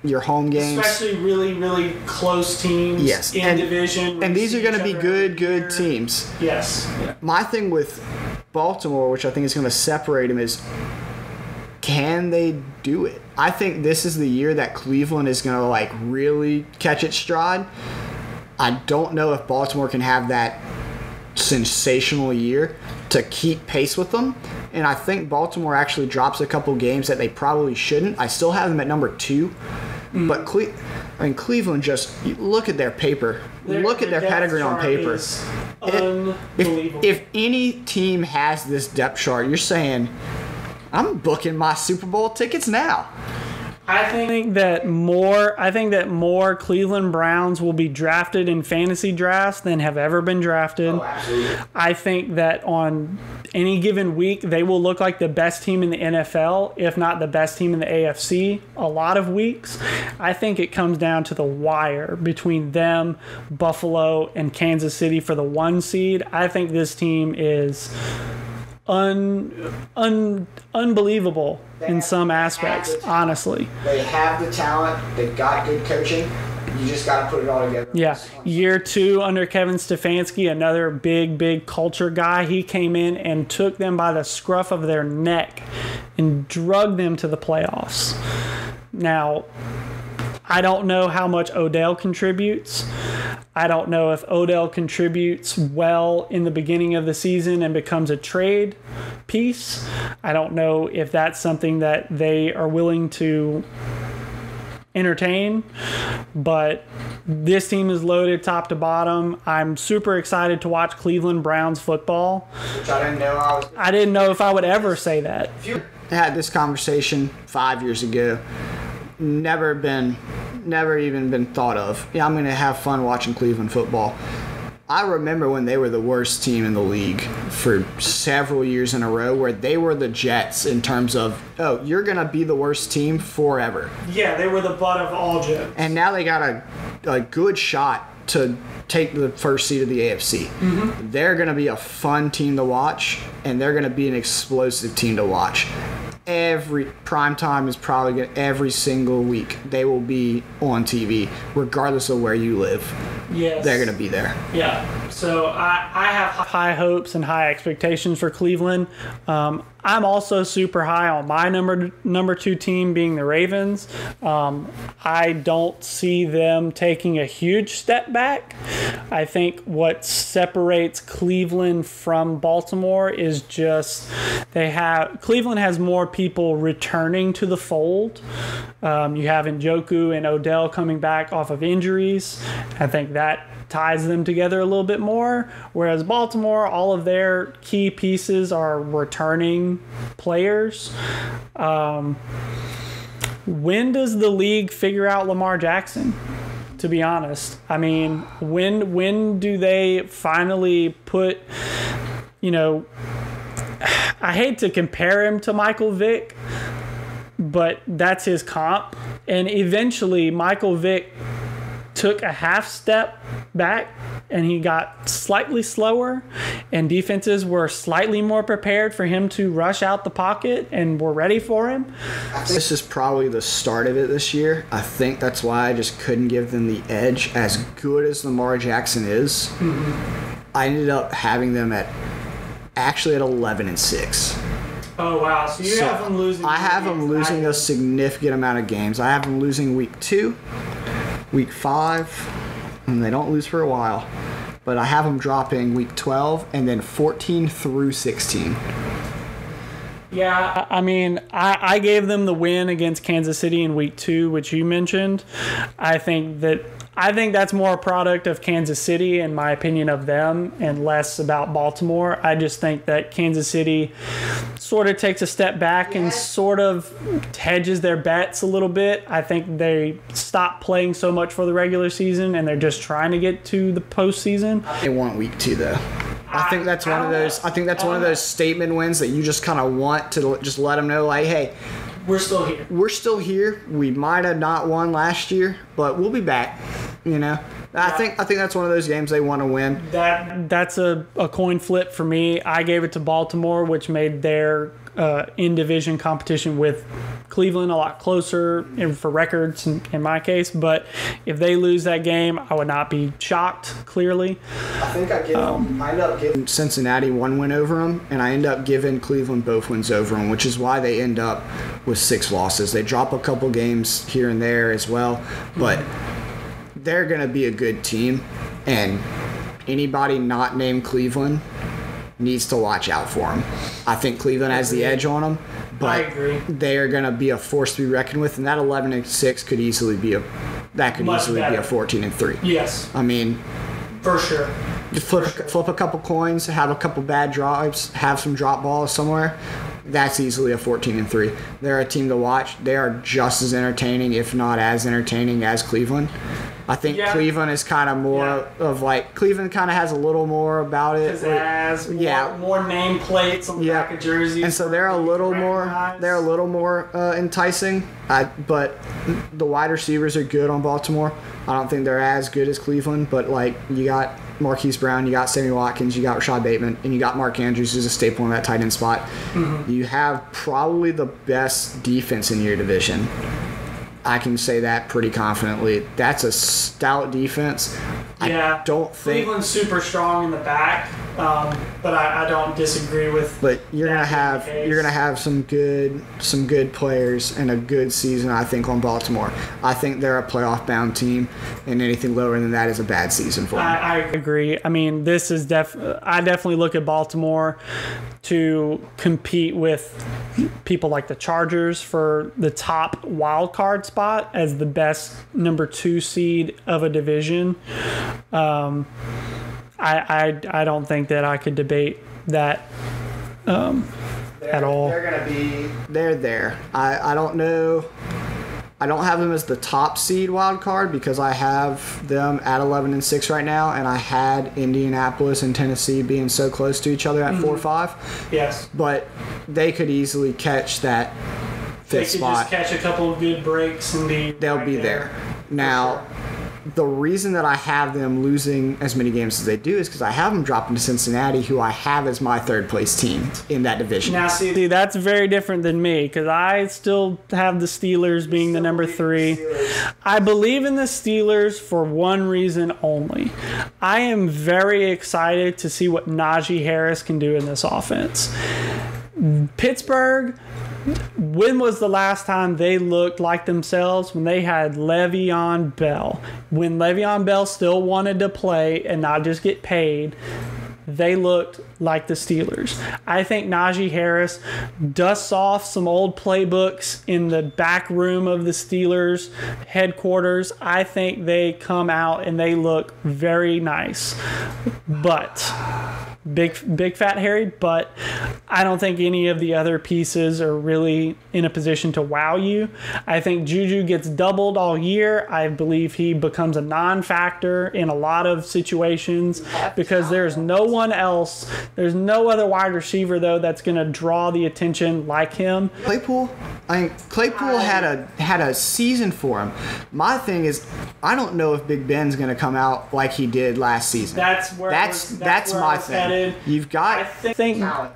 [SPEAKER 3] your home games,
[SPEAKER 1] especially really, really close teams.
[SPEAKER 3] Yes,
[SPEAKER 1] in division,
[SPEAKER 3] and these are going to be good teams.
[SPEAKER 1] Yes. Yeah.
[SPEAKER 3] My thing with Baltimore, which I think is going to separate them, is can they do it? I think this is the year that Cleveland is going to really catch its stride. I don't know if Baltimore can have that sensational year to keep pace with them. And I think Baltimore actually drops a couple games that they probably shouldn't. I still have them at number 2. But Cleveland, just look at their paper. Look at their pedigree on paper.
[SPEAKER 1] Unbelievable.
[SPEAKER 3] If any team has this depth chart, you're saying, I'm booking my Super Bowl tickets now.
[SPEAKER 1] I think that more Cleveland Browns will be drafted in fantasy drafts than have ever been drafted.
[SPEAKER 3] Oh, absolutely.
[SPEAKER 1] I think that on any given week, they will look like the best team in the NFL, if not the best team in the AFC, a lot of weeks. I think it comes down to the wire between them, Buffalo, and Kansas City for the 1 seed. I think this team is unbelievable in some aspects, honestly.
[SPEAKER 3] They have the talent. They've got good coaching. You just got to put it all together.
[SPEAKER 1] Yeah. Year 2 under Kevin Stefanski, another big culture guy. He came in and took them by the scruff of their neck and drugged them to the playoffs. Now, I don't know how much Odell contributes. I don't know if Odell contributes well in the beginning of the season and becomes a trade piece. I don't know if that's something that they are willing to entertain, but this team is loaded top to bottom. I'm super excited to watch Cleveland Browns football.
[SPEAKER 3] Which I
[SPEAKER 1] didn't know if I would ever say that.
[SPEAKER 3] If you had this conversation 5 years ago, never even been thought of. Yeah, I'm going to have fun watching Cleveland football. I remember when they were the worst team in the league for several years in a row, where they were the Jets in terms of, oh, you're going to be the worst team forever.
[SPEAKER 1] Yeah, they were the butt of all jokes.
[SPEAKER 3] And now they got a good shot to take the first seed of the AFC. Mm-hmm. They're going to be a fun team to watch, and they're going to be an explosive team to watch. Every prime time is probably every single week they will be on TV, regardless of where you live.
[SPEAKER 1] Yes,
[SPEAKER 3] they're going to be there.
[SPEAKER 1] Yeah. So I have high hopes and high expectations for Cleveland. I'm also super high on my number 2 team being the Ravens. I don't see them taking a huge step back. I think what separates Cleveland from Baltimore is just Cleveland has more people returning to the fold. You have Njoku and Odell coming back off of injuries. I think that ties them together a little bit more, whereas Baltimore, all of their key pieces are returning players. When does the league figure out Lamar Jackson, to be honest? I mean, when do they finally put, I hate to compare him to Michael Vick, but that's his comp. And eventually Michael Vick took a half step back and he got slightly slower, and defenses were slightly more prepared for him to rush out the pocket and were ready for him.
[SPEAKER 3] This is probably the start of it this year. I think that's why I just couldn't give them the edge. As good as Lamar Jackson is, I ended up having them at 11-6.
[SPEAKER 1] Oh, wow. So you have them losing.
[SPEAKER 3] I have them losing a significant amount of games. I have them losing week 2, week 5, and they don't lose for a while. But I have them dropping week 12 and then 14 through 16.
[SPEAKER 1] Yeah, I mean, I gave them the win against Kansas City in week 2, which you mentioned. I think that's more a product of Kansas City, in my opinion, of them, and less about Baltimore. I just think that Kansas City sort of takes a step back and sort of hedges their bets a little bit. I think they stop playing so much for the regular season, and they're just trying to get to the postseason.
[SPEAKER 3] They want week 2, though. I think that's one of those. I think that's one of those statement wins that you just kind of want to just let them know, like, hey,
[SPEAKER 1] we're still here.
[SPEAKER 3] We're still here. We might have not won last year, but we'll be back. I think that's one of those games they want to win.
[SPEAKER 1] That's a coin flip for me. I gave it to Baltimore, which made their in-division competition with Cleveland a lot closer for records in my case. But if they lose that game, I would not be shocked, clearly.
[SPEAKER 3] I think I end up giving Cincinnati 1 win over them, and I end up giving Cleveland both wins over them, which is why they end up with 6 losses. They drop a couple games here and there as well, but they're going to be a good team, and anybody not named Cleveland needs to watch out for them. I think Cleveland has the edge on them, but they are going to be a force to be reckoned with, and that 11-6 could easily be a 14-3.
[SPEAKER 1] Yes,
[SPEAKER 3] I mean,
[SPEAKER 1] for sure.
[SPEAKER 3] Flip a couple coins, have a couple bad drives, have some drop balls somewhere. That's easily a 14-3. They're a team to watch. They are just as entertaining, if not as entertaining, as Cleveland. I think Cleveland is kind of more of like, Cleveland kind of has a little more about it.
[SPEAKER 1] Pizzazz, more nameplates on the back of jerseys.
[SPEAKER 3] And so they're a little more enticing. But the wide receivers are good on Baltimore. I don't think they're as good as Cleveland, but like, you got Marquise Brown, you got Sammy Watkins, you got Rashad Bateman, and you got Mark Andrews, who's a staple in that tight end spot. Mm-hmm. You have probably the best defense in your division. I can say that pretty confidently. That's a stout defense.
[SPEAKER 1] Yeah,
[SPEAKER 3] I don't think
[SPEAKER 1] Cleveland's super strong in the back, but I don't disagree with.
[SPEAKER 3] But you're gonna have some good players and a good season, I think, on Baltimore. I think they're a playoff bound team, and anything lower than that is a bad season for them.
[SPEAKER 1] I agree. I mean, this is I definitely look at Baltimore to compete with people like the Chargers for the top wild card spot as the best number 2 seed of a division. I don't think that I could debate that at all.
[SPEAKER 3] They're there. I don't know. I don't have them as the top seed wild card because I have them at 11-6 right now, and I had Indianapolis and Tennessee being so close to each other at 4-5.
[SPEAKER 1] Yes.
[SPEAKER 3] But they could easily catch that fifth spot.
[SPEAKER 1] They could just catch a couple of good breaks and
[SPEAKER 3] they'll be there. Now, the reason that I have them losing as many games as they do is because I have them dropping to Cincinnati, who I have as my third place team in that division.
[SPEAKER 1] Now, see, that's very different than me because I still have the Steelers being the number 3. I believe in the Steelers for one reason only. I am very excited to see what Najee Harris can do in this offense. Pittsburgh, when was the last time they looked like themselves? When they had Le'Veon Bell. When Le'Veon Bell still wanted to play and not just get paid, they looked like the Steelers. I think Najee Harris dusts off some old playbooks in the back room of the Steelers headquarters. I think they come out and they look very nice. But big fat hairy, but I don't think any of the other pieces are really in a position to wow you. I think Juju gets doubled all year. I believe he becomes a non-factor in a lot of situations because there's no one else. There's no other wide receiver though that's going to draw the attention like him.
[SPEAKER 3] Claypool had a season for him. My thing is, I don't know if Big Ben's going to come out like he did last season.
[SPEAKER 1] That's my thing.
[SPEAKER 3] You've got.
[SPEAKER 1] I think that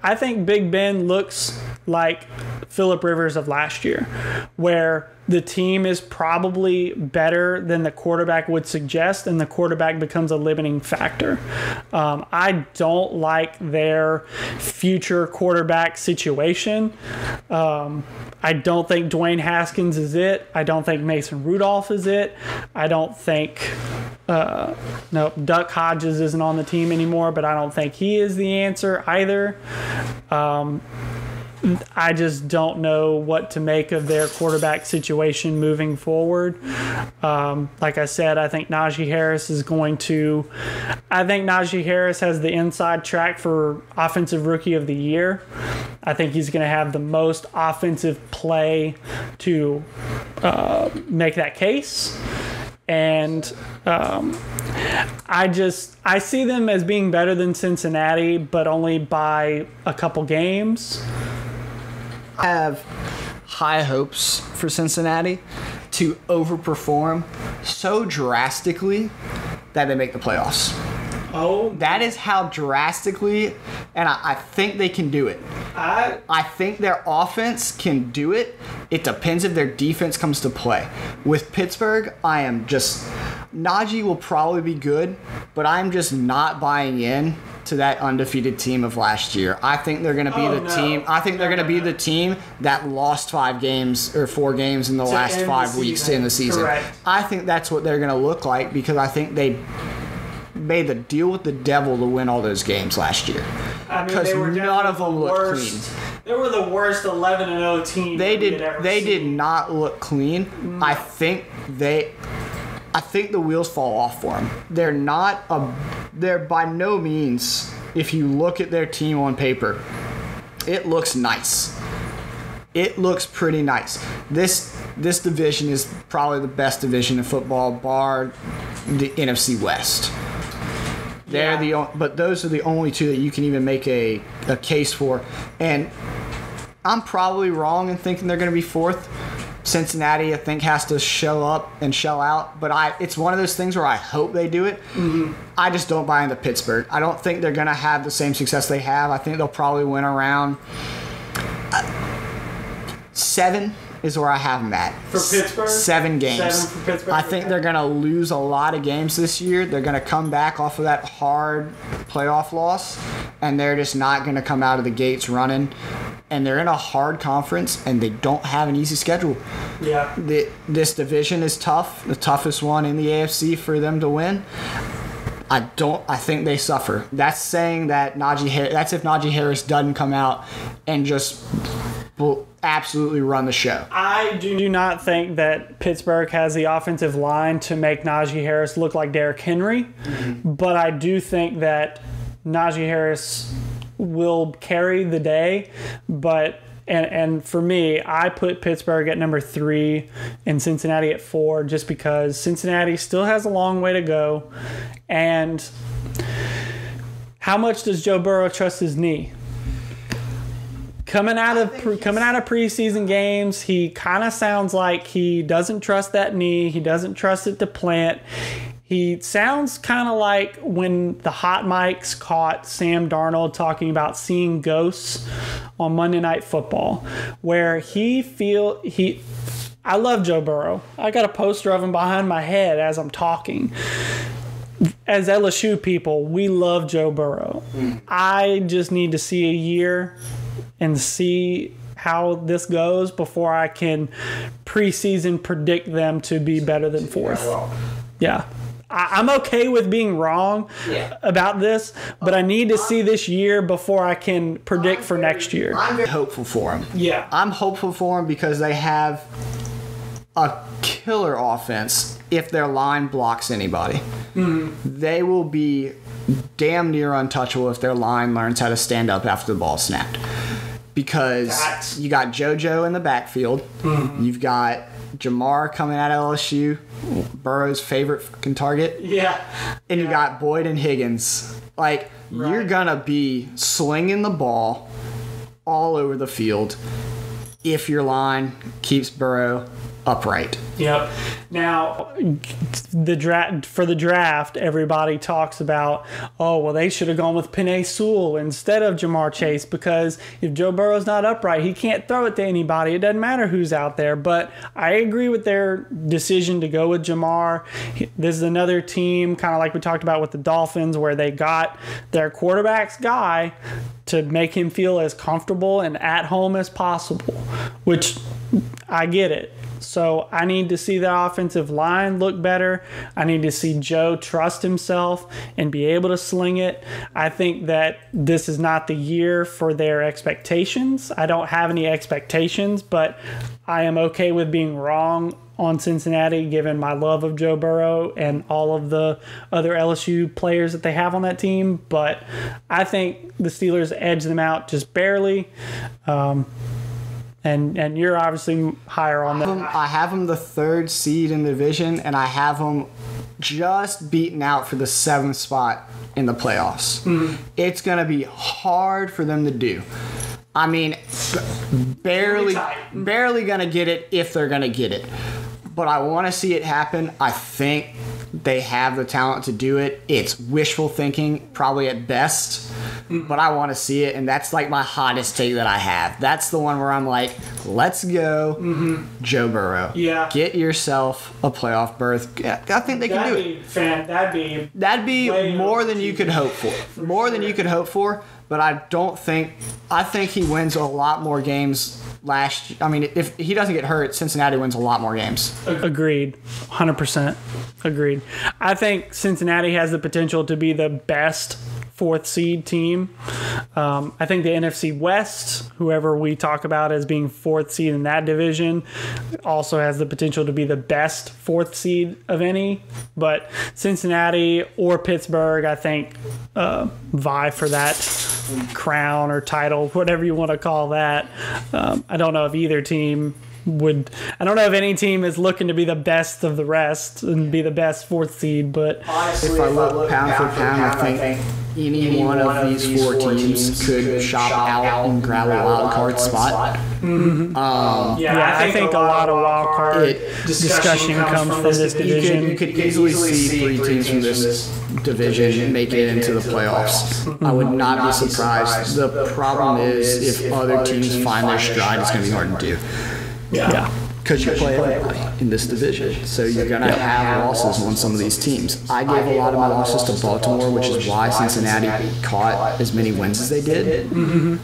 [SPEAKER 1] I think Big Ben looks like Phillip Rivers of last year, where the team is probably better than the quarterback would suggest, and the quarterback becomes a limiting factor. I don't like their future quarterback situation. I don't think Dwayne Haskins is it. I don't think Mason Rudolph is it. I don't think Duck Hodges isn't on the team anymore, but I don't think he is the answer either. I just don't know what to make of their quarterback situation moving forward. Like I said, I think Najee Harris has the inside track for Offensive Rookie of the Year. I think he's going to have the most offensive play to make that case. And I see them as being better than Cincinnati, but only by a couple games.
[SPEAKER 3] I have high hopes for Cincinnati to overperform so drastically that they make the playoffs.
[SPEAKER 1] Oh,
[SPEAKER 3] that is how drastically, and I think they can do it. I think their offense can do it. It depends if their defense comes to play. With Pittsburgh, Najee will probably be good, but I'm just not buying in to that undefeated team of last year. I think they're going to be team. I think they're going to be the team that lost 4 games in the last 5 weeks to end the season.
[SPEAKER 1] Correct.
[SPEAKER 3] I think that's what they're going to look like because I think they made the deal with the devil to win all those games last year. Because none of them looked clean.
[SPEAKER 1] They were the worst 11-0 team
[SPEAKER 3] they did not look clean.
[SPEAKER 1] No.
[SPEAKER 3] I think the wheels fall off for them. They're by no means, if you look at their team on paper, it looks nice. It looks pretty nice. This division is probably the best division in football, bar the NFC West. But those are the only two that you can even make a case for. And I'm probably wrong in thinking they're going to be fourth. Cincinnati, I think, has to show up and shell out. But it's one of those things where I hope they do it. Mm-hmm. I just don't buy into Pittsburgh. I don't think they're going to have the same success they have. I think they'll probably win around 7 is where I have them at.
[SPEAKER 1] For Pittsburgh?
[SPEAKER 3] 7 games.
[SPEAKER 1] 7 for Pittsburgh?
[SPEAKER 3] I think they're going to lose a lot of games this year. They're going to come back off of that hard playoff loss, and they're just not going to come out of the gates running. And they're in a hard conference, and they don't have an easy schedule.
[SPEAKER 1] Yeah.
[SPEAKER 3] This division is tough, the toughest one in the AFC for them to win. I think they suffer. That's saying that that's if Najee Harris doesn't come out and just will absolutely run the show.
[SPEAKER 1] I do not think that Pittsburgh has the offensive line to make Najee Harris look like Derrick Henry, but I do think that Najee Harris will carry the day, but And for me, I put Pittsburgh at number 3 and Cincinnati at 4 just because Cincinnati still has a long way to go. And how much does Joe Burrow trust his knee? Coming out of preseason games, he kind of sounds like he doesn't trust that knee. He doesn't trust it to plant. He sounds kind of like when the hot mics caught Sam Darnold talking about seeing ghosts on Monday Night Football, where I love Joe Burrow. I got a poster of him behind my head as I'm talking. As LSU people, we love Joe Burrow. I just need to see a year and see how this goes before I can preseason predict them to be better than 4th. Yeah. I'm okay with being wrong about this, but I need to see this year before I can predict for next year.
[SPEAKER 3] I'm very hopeful for them.
[SPEAKER 1] Yeah.
[SPEAKER 3] I'm hopeful for them because they have a killer offense if their line blocks anybody. Mm-hmm. They will be damn near untouchable if their line learns how to stand up after the ball snapped. Because you got JoJo in the backfield. Mm-hmm. You've got Jamar coming out of LSU, Burrow's favorite fucking target.
[SPEAKER 1] Yeah.
[SPEAKER 3] And you got Boyd and Higgins. Like, you're going to be slinging the ball all over the field if your line keeps Burrow upright.
[SPEAKER 1] Yep. Now, for the draft, everybody talks about, oh, well, they should have gone with Penei Sewell instead of Jamar Chase because if Joe Burrow's not upright, he can't throw it to anybody. It doesn't matter who's out there. But I agree with their decision to go with Jamar. This is another team, kind of like we talked about with the Dolphins, where they got their quarterback's guy to make him feel as comfortable and at home as possible, which I get it. So I need to see the offensive line look better. I need to see Joe trust himself and be able to sling it. I think that this is not the year for their expectations. I don't have any expectations, but I am okay with being wrong on Cincinnati given my love of Joe Burrow and all of the other LSU players that they have on that team. But I think the Steelers edge them out just barely. And you're obviously higher on that.
[SPEAKER 3] I have them the 3rd seed in the division, and I have them just beaten out for the 7th spot in the playoffs. Mm-hmm. It's going to be hard for them to do. I mean, barely going to get it if they're going to get it. But I want to see it happen. I think they have the talent to do it. It's wishful thinking, probably at best. But I want to see it, and that's like my hottest take that I have. That's the one where I'm like, let's go, Joe Burrow.
[SPEAKER 1] Yeah.
[SPEAKER 3] Get yourself a playoff berth. I think they can do it. That'd be more than you could hope for. More than you could hope for, but I think he wins a lot more games I mean, if he doesn't get hurt, Cincinnati wins a lot more games.
[SPEAKER 1] Agreed. 100%. Agreed. I think Cincinnati has the potential to be the best 4th seed team. I think the NFC West, whoever we talk about as being 4th seed in that division, also has the potential to be the best 4th seed of any. But Cincinnati or Pittsburgh, I think, vie for that crown or title, whatever you want to call that. I don't know if either team I don't know if any team is looking to be the best of the rest and be the best 4th seed, but
[SPEAKER 3] honestly, if I look pound for pound, I think any one of these 4 teams could shop out and grab a wild card spot.
[SPEAKER 1] Mm-hmm. I think a lot of wild card discussion comes from this division.
[SPEAKER 3] You could easily see 3 teams from this division make it into the playoffs. Mm-hmm. I would not be surprised. The problem is if other teams find their stride, it's going to be hard to do.
[SPEAKER 1] Yeah.
[SPEAKER 3] Because you play everybody in this division. So you're going to have losses on some of these teams. I gave a lot of my losses to Baltimore, which is why Cincinnati caught as many wins as they did. Mm-hmm.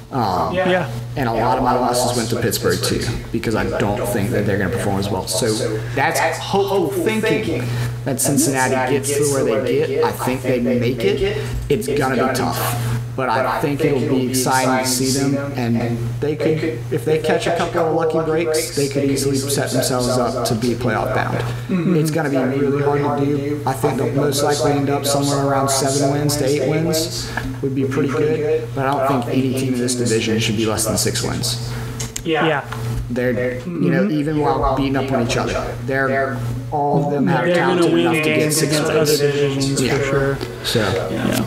[SPEAKER 3] And a lot of my losses went to Pittsburgh, too, because I don't think that they're going to perform as well. So that's hopeful thinking that Cincinnati gets to where they get. I think they make it. It's going to be tough. But I think it'll be exciting to see them, and they could, if they catch a couple of lucky breaks, they could easily set themselves up to be playoff bound. Mm-hmm. It's going to be really hard to do. I think they'll most likely end up somewhere around 7 wins to 8 wins would be pretty good, but I don't think any team in this division should be less than 6 wins.
[SPEAKER 1] Yeah.
[SPEAKER 3] They're even while beating up on each other, they're all of them have
[SPEAKER 1] They're going
[SPEAKER 3] talented
[SPEAKER 1] to win
[SPEAKER 3] enough to get
[SPEAKER 1] games
[SPEAKER 3] 6
[SPEAKER 1] against other
[SPEAKER 3] wins.
[SPEAKER 1] divisions for sure.
[SPEAKER 3] So
[SPEAKER 1] Yeah.